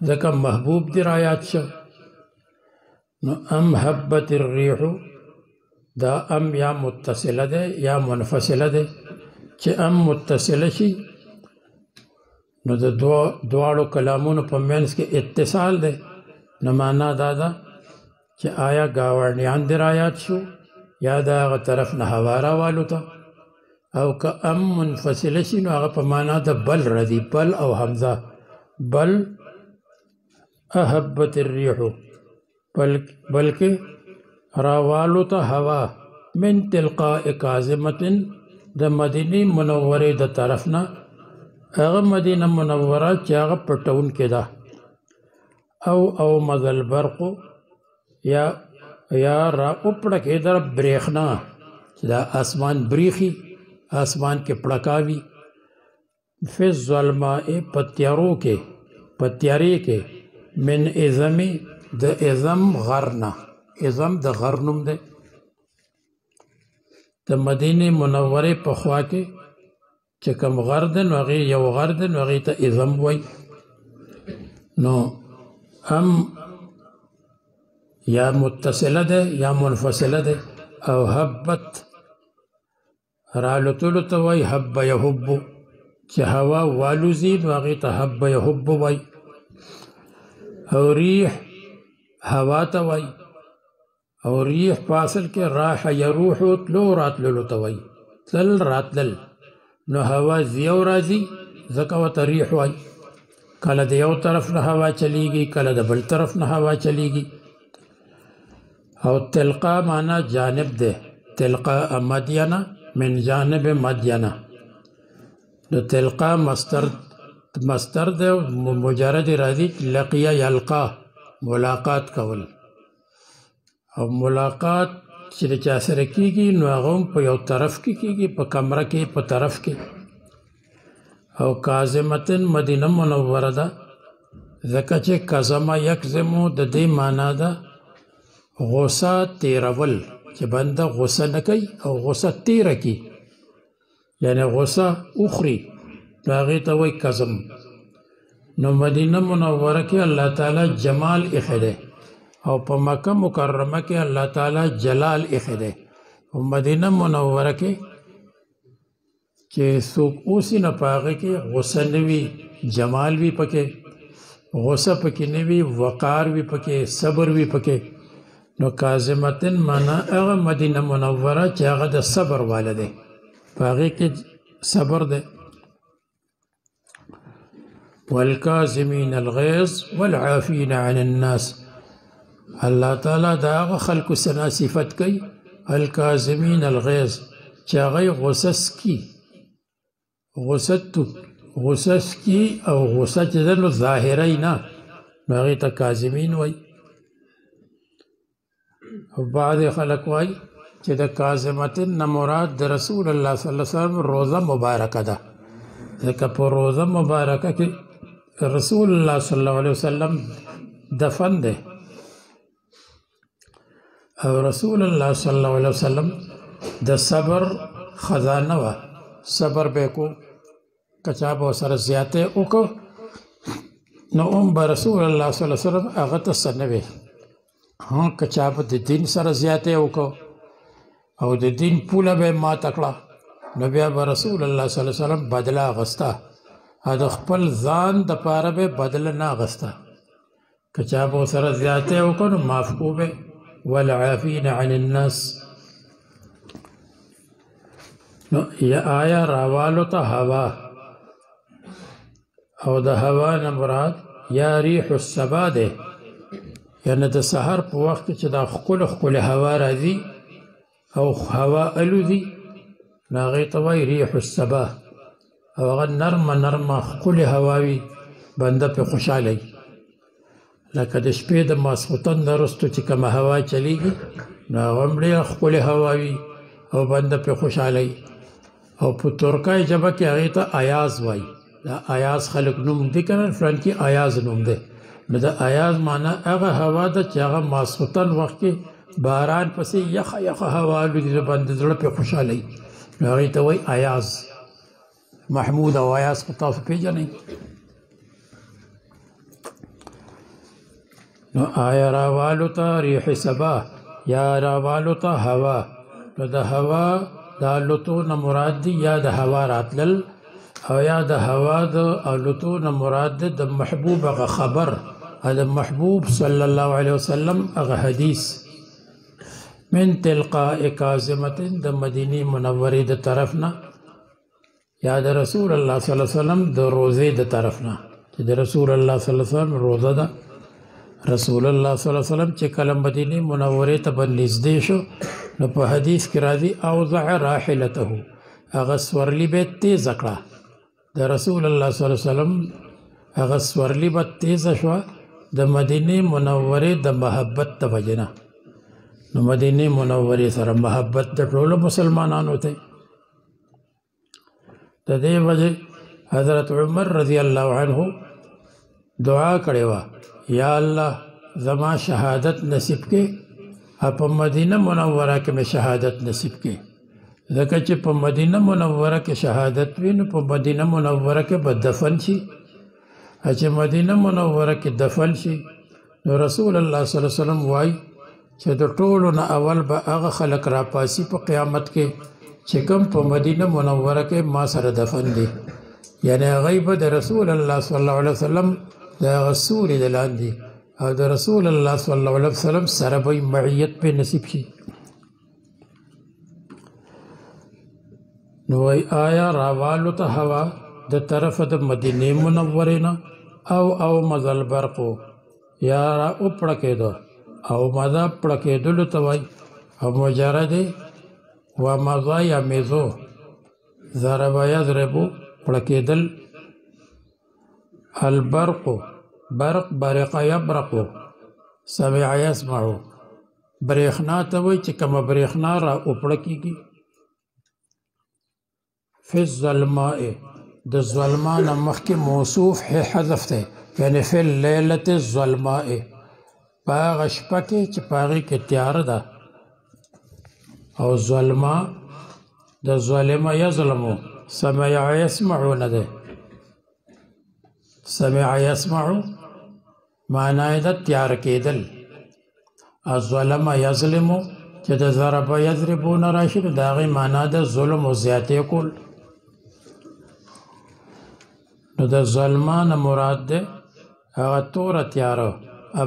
ځکه محبوب دې رایاد شه نو ام هبت الریح دا ام یا متصله ده یا منفصله ده چې ام متصله شي نو د دواړو کلامونو په منځ کې اتصال ده نو معنا دا ده چې آیا ګاونډیان دې رایاد شو یا د هغه طرف نه هوا راوالوته او که ام منفصله شي نو هغه په معنا د بل راځي بل او حمزه بل اهبت الریح بلکې راوالوته هوا من تلقاء کاظمة د مدینه منورې د طرف نه هغه مدینه منوره چې هغه په ټاون کې ده او مض البرق یا را اوپړه کېده برېښنا چې دا اسمان بریښي اسمان کې پړکاوي فی الظلماء په تیارو کې په تیارې کې من اذم د اذم غر نه اذم د غر نوم دی د مدینې منورې په خوا کې چې کوم غر دی نو هغې یو غر دی نو هغې ته اذم وایي نو هم یا متصله ده یا منفصله ده او حبت رالوتلو ته وایي حب یحبو چې هوا والوزي نو هغې ته حب یحبو وایي او ریح هوا ته وایي او ریح په اصل کې راح یروحو تلو راتللو ته وایي تلل راتلل نو هوا ځي او راځي ځکه ورته ریح وایي کله د یو طرف نه هوا چلیږي کله د بل طرف نه هوا چلیږي او تلقا معنا جانب ده تلقا مدینه من جانب مدینه نو تلقا مصدر ده مجرد راځي لقیا یلقا ملاقات کول او ملاقات چې د چا سره کېږي نو هغه هم په یو طرف کې کېږي په کمره کې په طرف کې او کاظمتن مدینه منوره ده ځکه چې کظمه یکظمو د دې معنا ده غصه تیرول چې بنده غصه نه کوي او غصه تیره کوي یعنی غصه اخري نو هغې ته وایي کظم نو مدینه منوره کې الله تعالی جمال ایښی دی او په مکه مکرمه کې الله تعالی جلال ایښی دی او مدینه منوره کې چې څوک اوسي نه په هغه کې غصه نه وي جمال وي پکې غصه پکې نه وي وقار وي پکې صبر وي پکې نو کاظمتن معنا هغه مدینه منوره چې هغه د صبر واله دی په هغې کې صبر ده. والکاظمین الغیظ والعافین عن الناس. الله تعالی دا هغه خلکو سنا صفت کوي الکاظمین الغیظ چې هغه غصه سکي، غصه سکي او غصه چې ده نو ظاهری نه، نو هغې ته کاظمین وایي. او بعض خلک وایي چې د کاظمتن نه مراد د رسول الله صلی الله علیه وسلم روزه مبارکه ده، ځکه په روزه مبارکه کې رسول الله صلی الله علیه وسلم دفن ده، او رسول الله صلی الله علیه وسلم د صبر خزانه وه، صبر به کو کچا به سره زیاته وکړو نو به رسول الله صلی الله علیه وسلم هغه ته څه نه وی. کچا به د دین سره زیاته وکړو او د دین پوله به ماته کړه نو بیا به رسول الله صلی الله علیه وسلم بدله اخسته، د خپل ځان دپاره به بدله نه اخسته. کچا به سره زیاته وکړو نو معاف کو به. والعافین عن الناس. نو یا آیا راوالو ته هوا، او د هوا نه مراد یا ریح الصبا ده، یعنی د سحر په وخت کې چې دا ښکلې هوا راځي او هوا الوځي نو هغې ته وایي ریح الصبا، او هغه نرمه ښکلې هوا وي، بنده پرې خوشحاله وي. لکه د شپې د ماسخوتن نه وروسته چې کومه هوا چلیږي نو هغه هم ډېره ښکلې هوا وي او بنده پرې خوشحاله وي. او په ترکای ژبه کې هغې ته ایاز وایي. دا ایاز خلک نوم دی که نه فلان کې ایاز نوم دی. نو د ایاز معنا هغه هوا ده چې هغه ماسخوتن وخت کې باران پسې یخه هوا الوځي، د بنده زړه پرې خوشحاله وي، نو هغې ته وایي ایاز. محمود او ایاز خو تاسو پېژنئ. نو آیا راوالو ته ریح صبا یا راوالو ته هوا، نو د هوا د الوتو نه مراد دی یا د هوا راتلل، او یا د هوا د الوتو نه مراد دی د محبوب هغه خبر، د محبوب صلی الله علیه وسلم هغه حدیث. من تلقاء کاظمة د مدینې منورې د طرف نه، یا د رسول الله صلی الله علیه وسلم د روزې د طرف نه، چې د رسول الله صلی الله علیه وسلم روزه ده. رسول الله صلی الله علیه وسلم چې کله مدینې منورې ته به نږدې شو نو په حدیث کې راځي اوضع راحلته، هغه سورلي به تیزه کړه. د رسول الله صلی الله علیه وسلم هغه سورلي به تیزه شوه د مدینې منورې د محبت د وجې نه. نو مدینې منورې سره محبت د ټولو مسلمانانو ته. د دې وجې حضرت عمر رضی الله عنه دعا کړې وه یا الله زما شهادت نصیب کې، په مدینه منوره کې مې شهادت نصیب کې، ځکه چې په مدینه منوره کې شهادت وي نو په مدینه منوره کې به دفن شي. چې مدینه منوره کې دفن شي نو رسول الله صلی الله علیه وسلم وایي چې د ټولو نه اول به هغه خلک راپاسي په قیامت کې چې کوم په مدینه منوره کې ما سره دفن دي، یعنی هغوی به د رسول الله صلی الله علیه وسلم د هغه سوري د لاندې او د رسول الله صلی الله علیه وسلم سره به معیت پې نصیب شي. نو وایي آیا راوالو ته هوا د طرفه د مدینې منورې نه او مزل برقو، یا را وپړکېدو او مزه پړکېدلو ته وایي، او مجرد و مزه یا میزو ضرب یضربو پړکېدل. البرقو برق برق یبرقو سمع یسمعو، برېښنا ته وایي چې کومه برېښنا را وپړکېږي. فی الظلماء د ظلما نه مخکې موصوف حذف دی، یعنی فی اللیلة الظلماء، په هغه شپه کې چې په هغې کې تیاره ده. او ظلما د ظلم یظلمو سمع یسمعو نه دی. سمع یسمعو معنی د تیاره کېدل. ظلم یظلمو چې د ضرب یضربو نه راشي نو د هغې معنا د ظلم او زیاتې کول. نو د ظلما نه مراد دی هغه توره تیاره.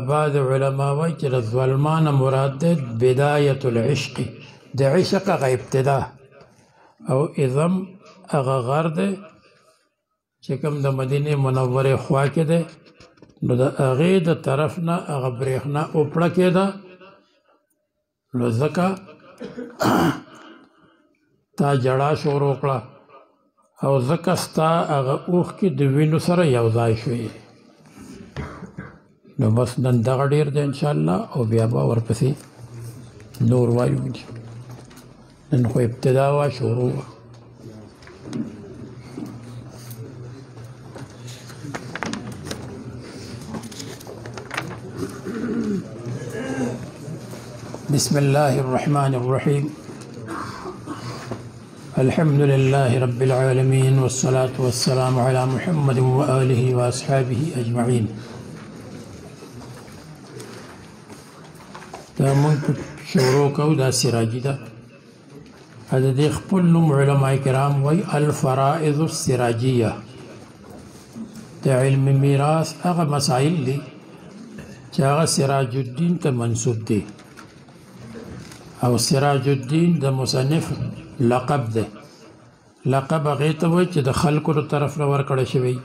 بعض علما وایي چې د ظلما نه مراد دی بدایة العشق، د عشق هغه ابتدا. او اذم هغه غر دی چې کوم د مدینه منورې خوا کې دی نو د هغې د طرف نه هغه برېښنا اوپړه کېده نو ځکه تا جړا شروع کړه او ځکه ستا هغه اوښکې د وینو سره یو ځای شوې نو بس نن دغه ډېر دی انشاءالله او بیا به ورپسې نور وایو نن خو ابتدا وه شروع وه بسم الله الرحمن الرحيم الحمد لله رب العالمين والصلاة والسلام على محمد وآله وأصحابه أجمعين دا من شروع کو دا سراجی دا هذا دي خپل نوم علماء کرام وی الفرائض السراجية دا علم میراث هغه مسائل دي چې هغه سراج الدین ته منسوب دي او سراج الدین د مصنف لقب ده لقب هغه ته وایي چې د خلکو له طرف نه ورکړی شوی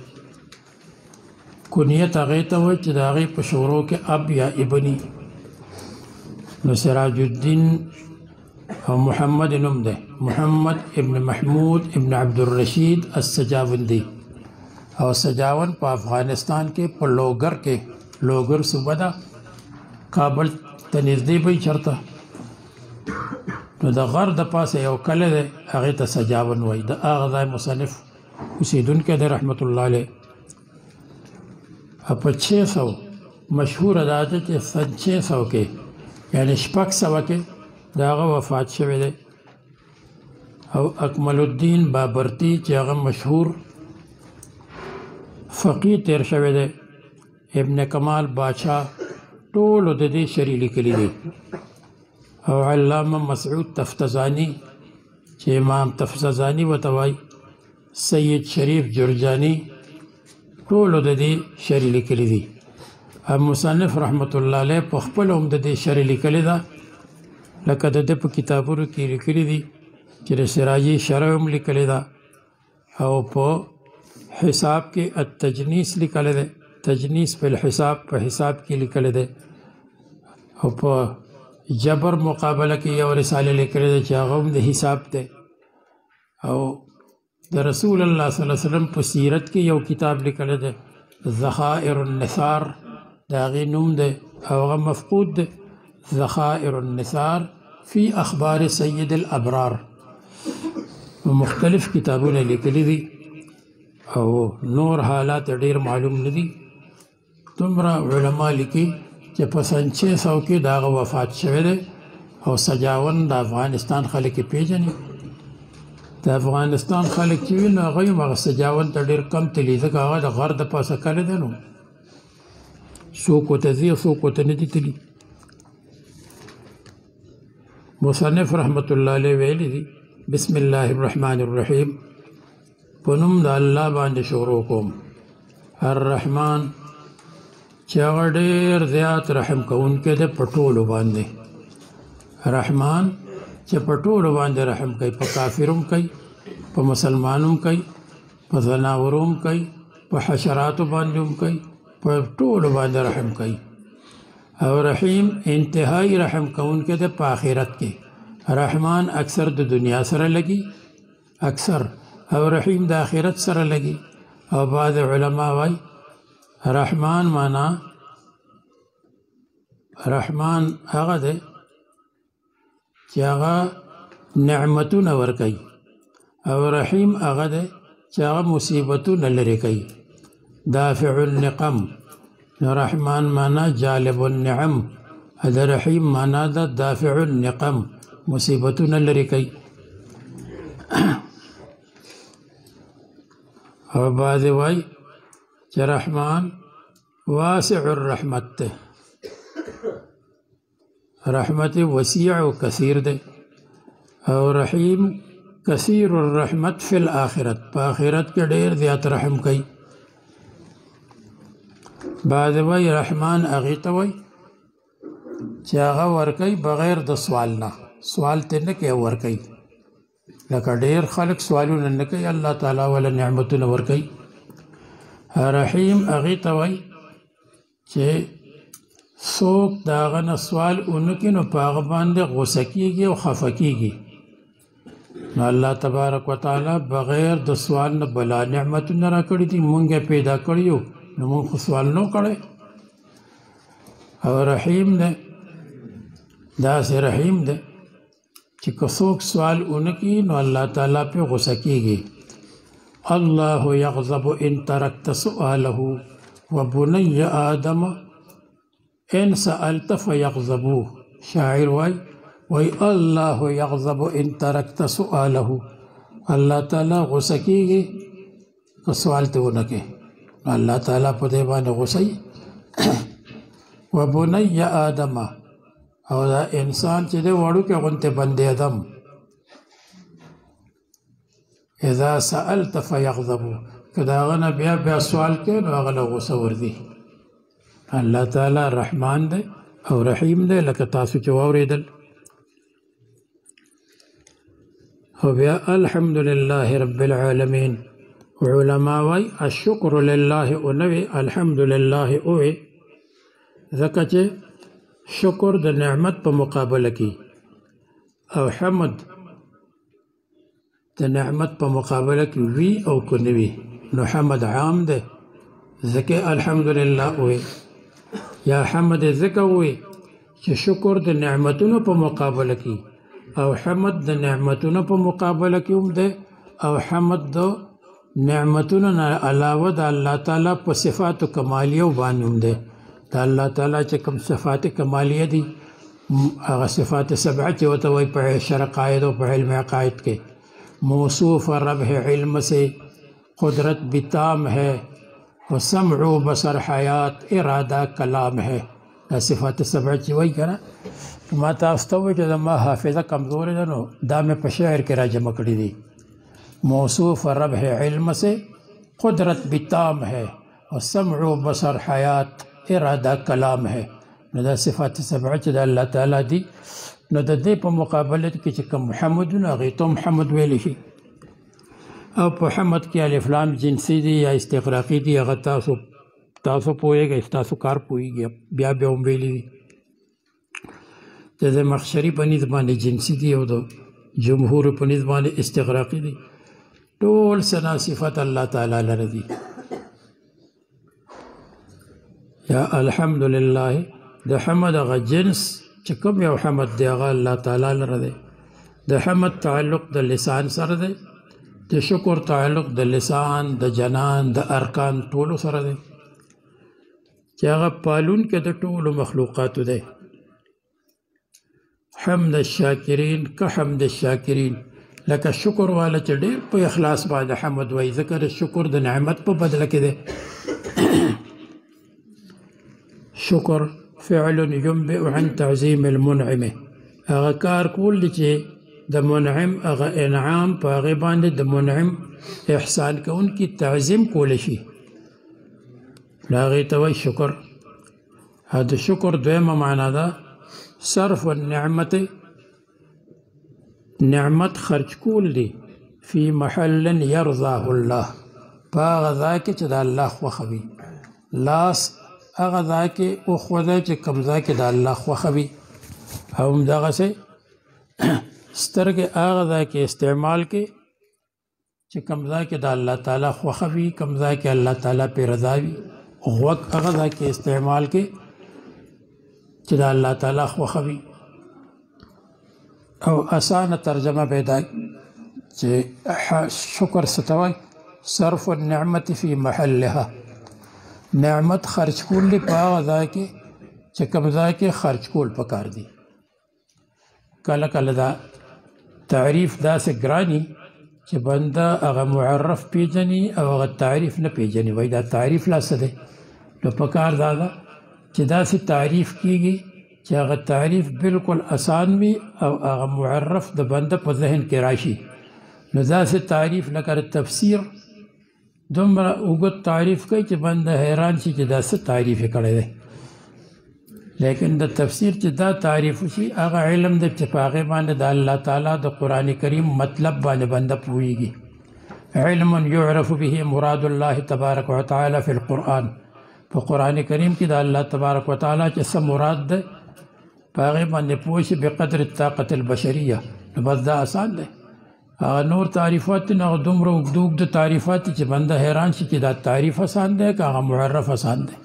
کنیت هغه ته وایي چې د هغې په شروع کې اب یا ابني نو سراج الدین او محمد نوم ده محمد ابن محمود ابن عبدالرشید السجاوندی او سجاون په افغانستان کې په لوګر کې لوګر صوبه ده کابل ته نږدې به چرته نو د غر د پاسه یو کلی دی هغې ته سجاون وایي د هغه ځای مصنف اوسېدونکی دی رحمت الله علیه په 600 مشهوره دا ده چې سن 600 کې یعنی 600 کې د هغه وفات شوی دی او اکمل الدین بابرتی چې هغه مشهور فقیه تیر شوی دی ابن کمال بادشاه ټولو د دې شرح لیکلي دي او علامه مسعود تفتزانی چې امام تفتزانی ورته وایي سید شریف جرجانی ټولو د دې شرح لیکلي دي او مصنف رحمت الله علیه په خپل هم د دې شرح لیکلې ده لکه د ده په کتابونو کې لیکلي دي چې د سراجي شرح هم لیکلې ده او په حساب کې التجنیس لیکلی دی تجنیس په الحساب په حساب کې لیکلی دی او په جبر مقابله کې یو رساله لیکلې ده چې هغه هم د حساب دی او د رسول الله صلی الله علیه وسلم په سیرت کې یو کتاب لیکلی دی ذخائر النثار د هغې نوم دی او هغه مفقود دی ذخائر النثار فی اخبار سید الابرار مختلف کتابونه لیکلي دي او نور حالات ډېر معلوم نه دي دومره علما لیکي چې په سن 600 کې د هغه وفات شوی دی او سجاون د افغانستان خلک یې پیژني د افغانستان خلک چې وي نو هغوی هم هغه سجاون ته ډېر کم تلي ځکه هغه د غر د پاسه کلی دی نو څوک ورته ځي او څوک ورته نه دي تلي مصنف رحمت الله علیه ویلي دي بسم الله الرحمن الرحیم په نوم د الله باندې شروع کوم الرحمن چې هغه ډېر زیات رحم کوونکی دی په ټولو باندې رحمان چې په ټولو باندې رحم کوي په کافر هم کوي په مسلمان هم کوي په ځناورو هم کوي په حشراتو باندې هم کوي په ټولو باندې رحم کوي او رحیم انتهایی رحم کوونکی دی په آخرت کې رحمان اکثر د دنیا سره لګي اکثر او رحیم د آخرت سره لګي او بعض علما وایي رحمان معنا رحمان هغه دی چې هغه نعمتونه ورکوي او رحیم هغه دی چې هغه مصیبتونه لرې کوي دافع النقم نو رحمان معنا جالب النعم د رحیم معنا ده دافع النقم مصیبتونه لرې کوي او بعضې وایي چې رحمان واسع الرحمت ده رحمت وسیع و کثیر ده او رحیم کثیر الرحمت فی الاخرت په آخرت کې ډېر زیات رحم کوي بعضې وایي رحمان هغې ته وایي چې هغه ورکوي بغیر د سوال نه سوال ته نه کوي ورکوي لکه ډېر خلک سوالونه نه کوي الله تعالی ولا نعمتونه ورکوي. رحیم هغې ته وایي چې څوک د هغه نه سوال ونه کړي نو په هغه باندې غوسه کېږي او خفه کېږي. نو الله تبارک وتعالی بغیر د سوال نه بلا نعمتونه راکړي دي. مونږ یې پیدا کړي یو نو مونږ خو سوال نه کړی. او رحیم دی، داسې رحیم دی چې که څوک سوال ونه کړي نو الله تعالی پې غوسه کېږي. الله یغضب ان ترکت سؤاله وبنی آدم ان سألت فیغضبو. شاعر وای الله یغضب ان ترکت سؤاله، الله تعالی غوسه کېږي که سوال ته ونه کړې نو الله تعالی په دې باندې غوسه وي. وبنی آدم، او دا انسان چې دی وړوکی غوندې بند آدم، اذا سألت فیغضبو، که د هغه نه بیا سوال کوي نو هغه له غوسه ورځي. الله تعالی رحمان دی او رحیم دی لکه تاسو چې واورېدل. او بیا الحمدلله رب العالمین. علما وایي الشکر لله اونوي الحمدلله اوي، ځکه چې شکر د نعمت په مقابله کې او حمد د نعمت په مقابله کې وي او که نه وي نو حمد عام دی، ځکه الحمدلله اوي. یا حمد ځکه وي چې شکر د نعمتونو په مقابله کې او حمد د نعمتونو په مقابله کې هم دی، او حمد د نعمتونو نه علاوه د الله تعالی په صفاتو کمالیو باندې هم دی. د الله تعالی چې کوم صفات کمالیه دي هغه صفات سبعه چې ورته وایي په شرقاید او په علم عقاید کې، موصوف رب ہے علم سے، قدرت بھی تام ہے، و سمع و بصر حیات ارادہ کلام ہے. دا صفات سبعه چې وایي که نه، ما تاسو ته وایي چې زما حافظه کمزورې ده نو دا مې په شعر کې را جمع کړي دي. موصوف رب ہے علم سے، قدرت بھی تام ہے، و سمع و بصر حیات ارادہ کلام ہے. نو دا صفات سبعه چې د الله تعالی دي، نو د دې په مقابله کې چې کوم حمدونه هغې ته هم حمد ویلی شي. او په حمد کې الف لام جنسي دي یا استغراقي دي، هغه تاسو پوهېږئ، ستاسو کار پوهېږي، بیا هم ویلي دي. د زمخشري په نیز باندې جنسي دي او د جمهور په نیز باندې استغراقي دي. ټول ثنا صفت الله تعالی لره دي. یا الحمدلله د حمد هغه جنس چې کوم یو حمد دی هغه الله تعالی لره دی. د حمد تعلق د لسان سره دی، د شکر تعلق د لسان، د جنان، د ارکان ټولو سره دی چې هغه پالون کې د ټولو مخلوقاتو دی. حمد الشاکرین که حمد الشاکرین، لکه شکر والا چې ډېر په اخلاص باندې حمد وایي، ځکه د شکر د نعمت په بدله کې دی. شکر فعل ينبئ عن تعظیم المنعم، هغه کار کول دی چې د منعم هغه انعام په هغې باندې د منعم احسان کوونکي تعظیم کولی شي، نو هغې ته وایي شکر. د شکر دویمه معنا ده صرف النعمت، نعمت خرج کول دی فی محل یرضاه الله، په هغه ځای کې چې د الله خوښه وي. لاس هغه ځای کې وښوده چې کوم ځای کې د الله خوښه وي، او همدغسې سترګې هغه ځای کې استعمال کې چې کوم ځای کې د الله تعالی خوښه وي، کوم ځای کې الله تعالی پې رضا وي. غوږ هغه ځای کې استعمال کې چې د الله تعالی خوښه وي. او اسانه ترجمه به دا چې شکر څه ته وایي، صرف النعمت فی محلها، نعمت خرج کول دی په هغه ځای کې چې کوم ځای کې خرج کول پکار دي. کله کله دا تعریف داسې ګراني چې بنده هغه معرف پیژني او هغه تعریف نه پیژني، وایي دا تعریف لا څه دی. نو پکار دا ده چې داسې تعریف کیږي چې هغه تعریف بالکل آسان وي او هغه معرف د بنده په ذهن کې راشي. نو داسې تعریف لکه تفسیر دومره اوږد تعریف کوي چې بنده حیران شي چې دا څه تعریف یې کړی دی. لیکن د تفسیر چې دا تعریف شي هغه علم د چې په هغې باندې د الله تعالی د قرآن کریم مطلب باندې بنده پوهیږي. علم يعرف به مراد الله تبارک وتعالى في القرآن. په قرآن کریم کې د الله تبارک وتعالى چې څه مراد ده په هغې باندې پوه شي بقدر الطاقة البشریه. نو بس دا آسان دی. هغه نور تعریفات نه هغه دومره اوږده اوږده تعریفات چې بنده حیران شي چې دا تعریف آسان دی که هغه معرف آسان دی.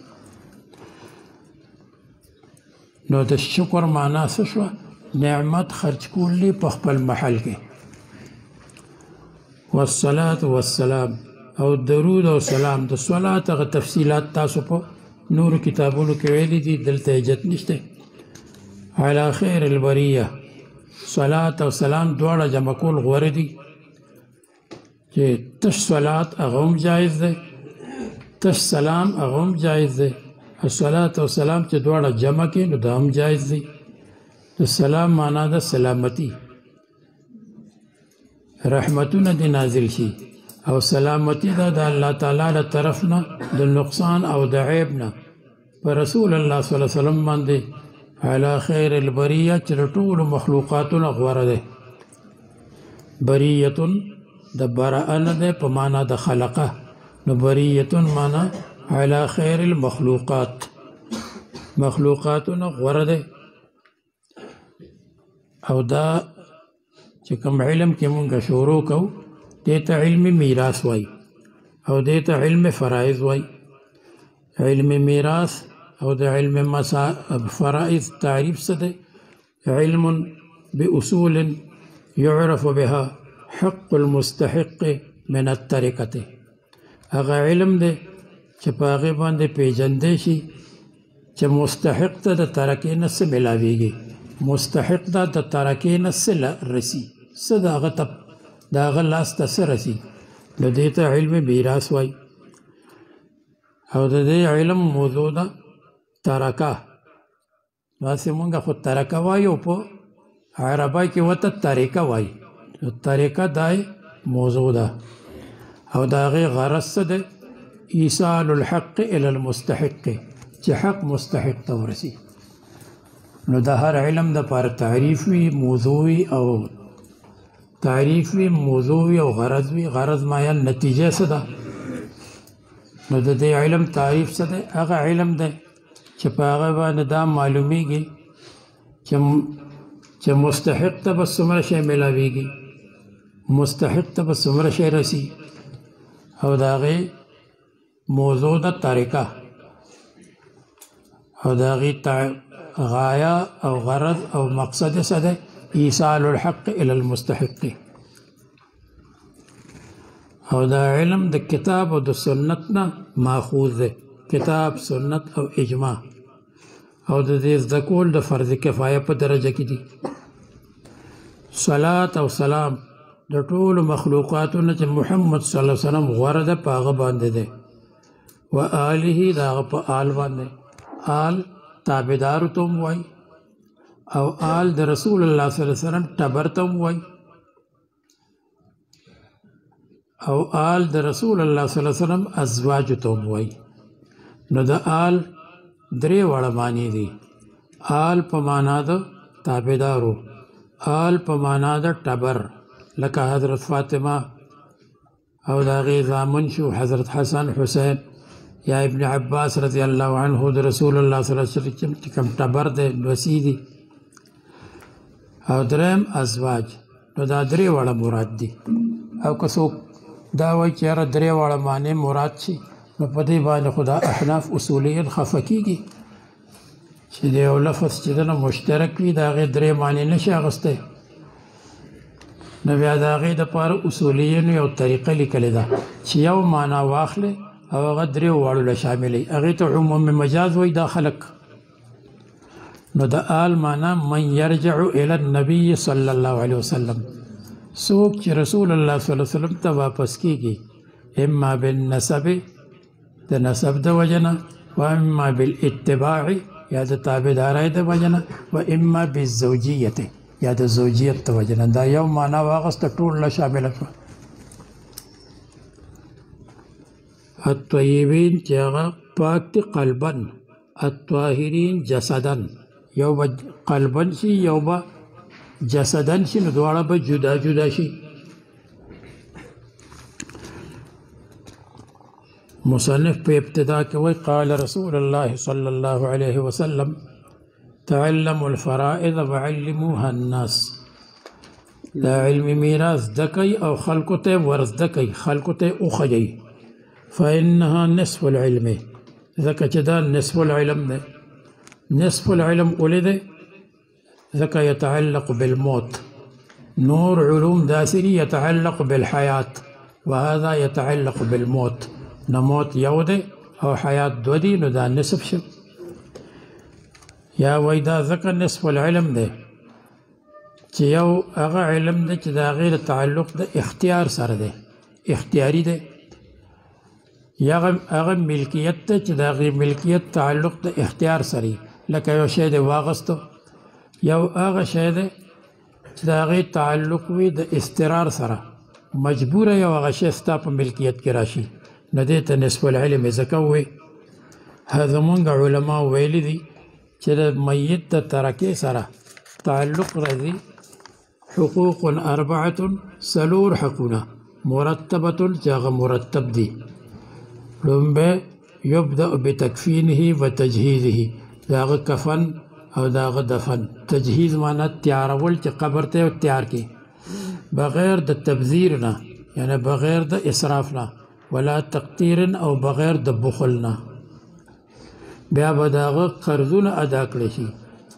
نو د شکر معنا څه شوه؟ نعمت خرج کول په خپل محل کې. والصلاة والسلام او درود او سلام. د صلات هغه تفصیلات تاسو په نورو کتابونو کې ویلي دي، دلته حاجت نشته. علی خیر البریه، صلات او سلام دواړه جمع کول غوره دي. چې تش صلات هغه هم جایز دی، تش سلام هغه هم جایز دی. الصلاة او سلام چې دواړه جمع کې نو دا هم جایز دی. د سلام معنا ده سلامتی، رحمتونه دې نازل شي، او سلامتی ده د الله تعالی له طرف نه د نقصان او د عیب نه. په رسول الله صلی الله علیه وسلم باندې علی خیر البریه چې د ټولو مخلوقاتونه غوره ده. بریتون د برأه نه ده په معنا د خلقه، نو بریتون معنا علی خیر المخلوقات، مخلوقاتونه غوره ده. او دا چې کوم علم کې مونږ شروع کوو دې ته علم میراث وای او دې ته علم فرائض وای. علم میراث او د علم فرائض تعریف څه دی؟ علم بأصول يعرف بها حق المستحق من الترکه. هغه علم دی چې په هغې باندې پیژندی شي چې مستحق ته د ترکې نه څه میلاویږي، مستحق ته د ترکې نه څه رسي، څه د هغه ته د هغه لاس ته څه رسي. نو دې ته علم میراث وایي. او د دې علم موضوع ده ترکه. داسې مونږ خو ترکه وایو، په عربی کې ورته طریقه وایي. طریقه دا موضوع ده او د هغې غرض څه دی؟ ایصال الحق الى المستحق، چې حق مستحق ته ورسي. نو د هر علم د پاره تعریف وي، موضوع وي، او تعریف وي، موضوع وي او غرض وي. غرض مایل نتیجه څه ده؟ نو د دې علم تعریف څه دی؟ هغه علم دی چې په هغه باندې دا معلومیږي چې مستحق ته به څومره شی میلاویږي، مستحق ته به څومره شی رسي. او د هغې موضوع د طریقه او د هغې غایه او غرض او مقصد څه دی؟ ایصال الحق الى المستحق. او دا علم د کتاب او د سنت نه ماخوذ دی، کتاب، سنت او اجماع. او د دې زده کول د فرض کفایه په درجه کې دي. صلات او سلام د ټولو مخلوقاتو نه چې محمد صلی الله علیه وسلم غوره ده په هغه باندې دی. و آله د هغه په آل باندې. آل تابعدارو ته هم وایي، او آل د رسول الله صلی الله علیه وسلم ټبر ته هم وایي، او آل د رسول الله صلی الله علیه وسلم ازواجو ته هم وایي. نو د آل درې واړه معنی دي. آل په معنا د تابعدارو، آل په معنا د ټبر، لکه حضرت فاطمه او د هغې زامن شو حضرت حسن، حسین، یا ابن عباس رضی الله عنه د رسول الله صلی الله علیه وسلم چې کوم ټبر دی، وسیع دي. او دریم ازواج. نو دا درې واړه مراد دي. او که څوک دا وایي چې یاره درې واړه معنی مراد شي، نو په دې باندې خو دا احناف اصولیین خفه کېږي چې د یو لفظ چې دنه مشترک وي د هغې درې معنی نشي اخیستی. نو بیا د هغې دپاره اصولیینو یو طریقه لیکلې ده چې یو معنا واخلې او هغه درې واړو له شاملوي، هغې ته عموم مجاز وایي دا خلک. نو د آل معنا من یرجع الی النبي صلی الله علیه وسلم، څوک چې رسول الله صلی الله علیه وسلم ته واپس کېږي، اما بالنسب د نسب د وجنه، و اما بالاتباع یا د تابعدارۍ د وجنه، و اما بالزوجیت یا د زوجیت د وجنه. دا یو معنا واغسته ټول له شامله شوه. الطیبین چې هغه پاک دي قلبا الطاهرین جسدن یو به قلبن شي یو به جسدن شي نو دواړه به جدا جدا شي مصنف په ابتدا کې وایي قال رسول الله صلی الله علیه وسلم تعلموا الفرائض وعلموها الناس دا علم میراث دکی او خلقو ته ورزدکی خلقو ته اوخجی فإنها نصف العلم ذکا چې دا نصف العلم ده نصف العلم اولی ذکا يتعلق بالموت نور علوم داسری يتعلق بالحياة وهذا يتعلق بالموت نموت یو ده او حیات دو دی نو دا نصف شو یا وای دا ذکا نصف العلم ده چې یو هغه علم ده چې دا غیر تعلق ده اختیار سره ده اختیاری ده یا هغه ملکیت ده چې دا غیر ملکیت تعلق ده اختیار سره لکه یو شی ده واغستو یو هغه شی ده چې دا غیر تعلق وي د استقرار سره مجبور یو هغه شی ستا په ملکیت کې راشي نو دې ته نصف العلم ځکه وایي هذا مونږ علما ویلي دي چې د میت د ترکې سره تعلق راځي حقوق اربعه سلور حقونه مرتبه چې هغه مرتب دي لومبه يبدأ بتکفینه وتجهیزه داغه کفن او داغه دفن تجهیز معنی تیارول چې قبر ته تیار کی بغیر د تبذیر نه یعنی بغیر د اسراف نه ولا تقتیر او بغیر د بخل نه بیا به داغه قرضونه ادا کړی شي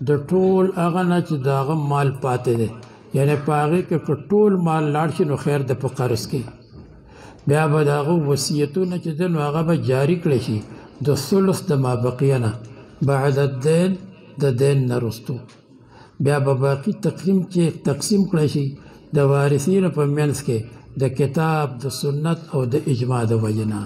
د ټول هغه نه چې داغه مال پاتې دی یعنی پاغه کې ټول مال لاړ شي نو خیر د په قرض کې بیا به داغه وصیتونه چې د نو هغه به جاری کړی شي د ثلث د ما بقیه نه بعد الدین د دین نه رستو بیا به باقي تقسیم کړی شي د وارثینو په منځ کې د کتاب د سنت او د اجماع د وجنه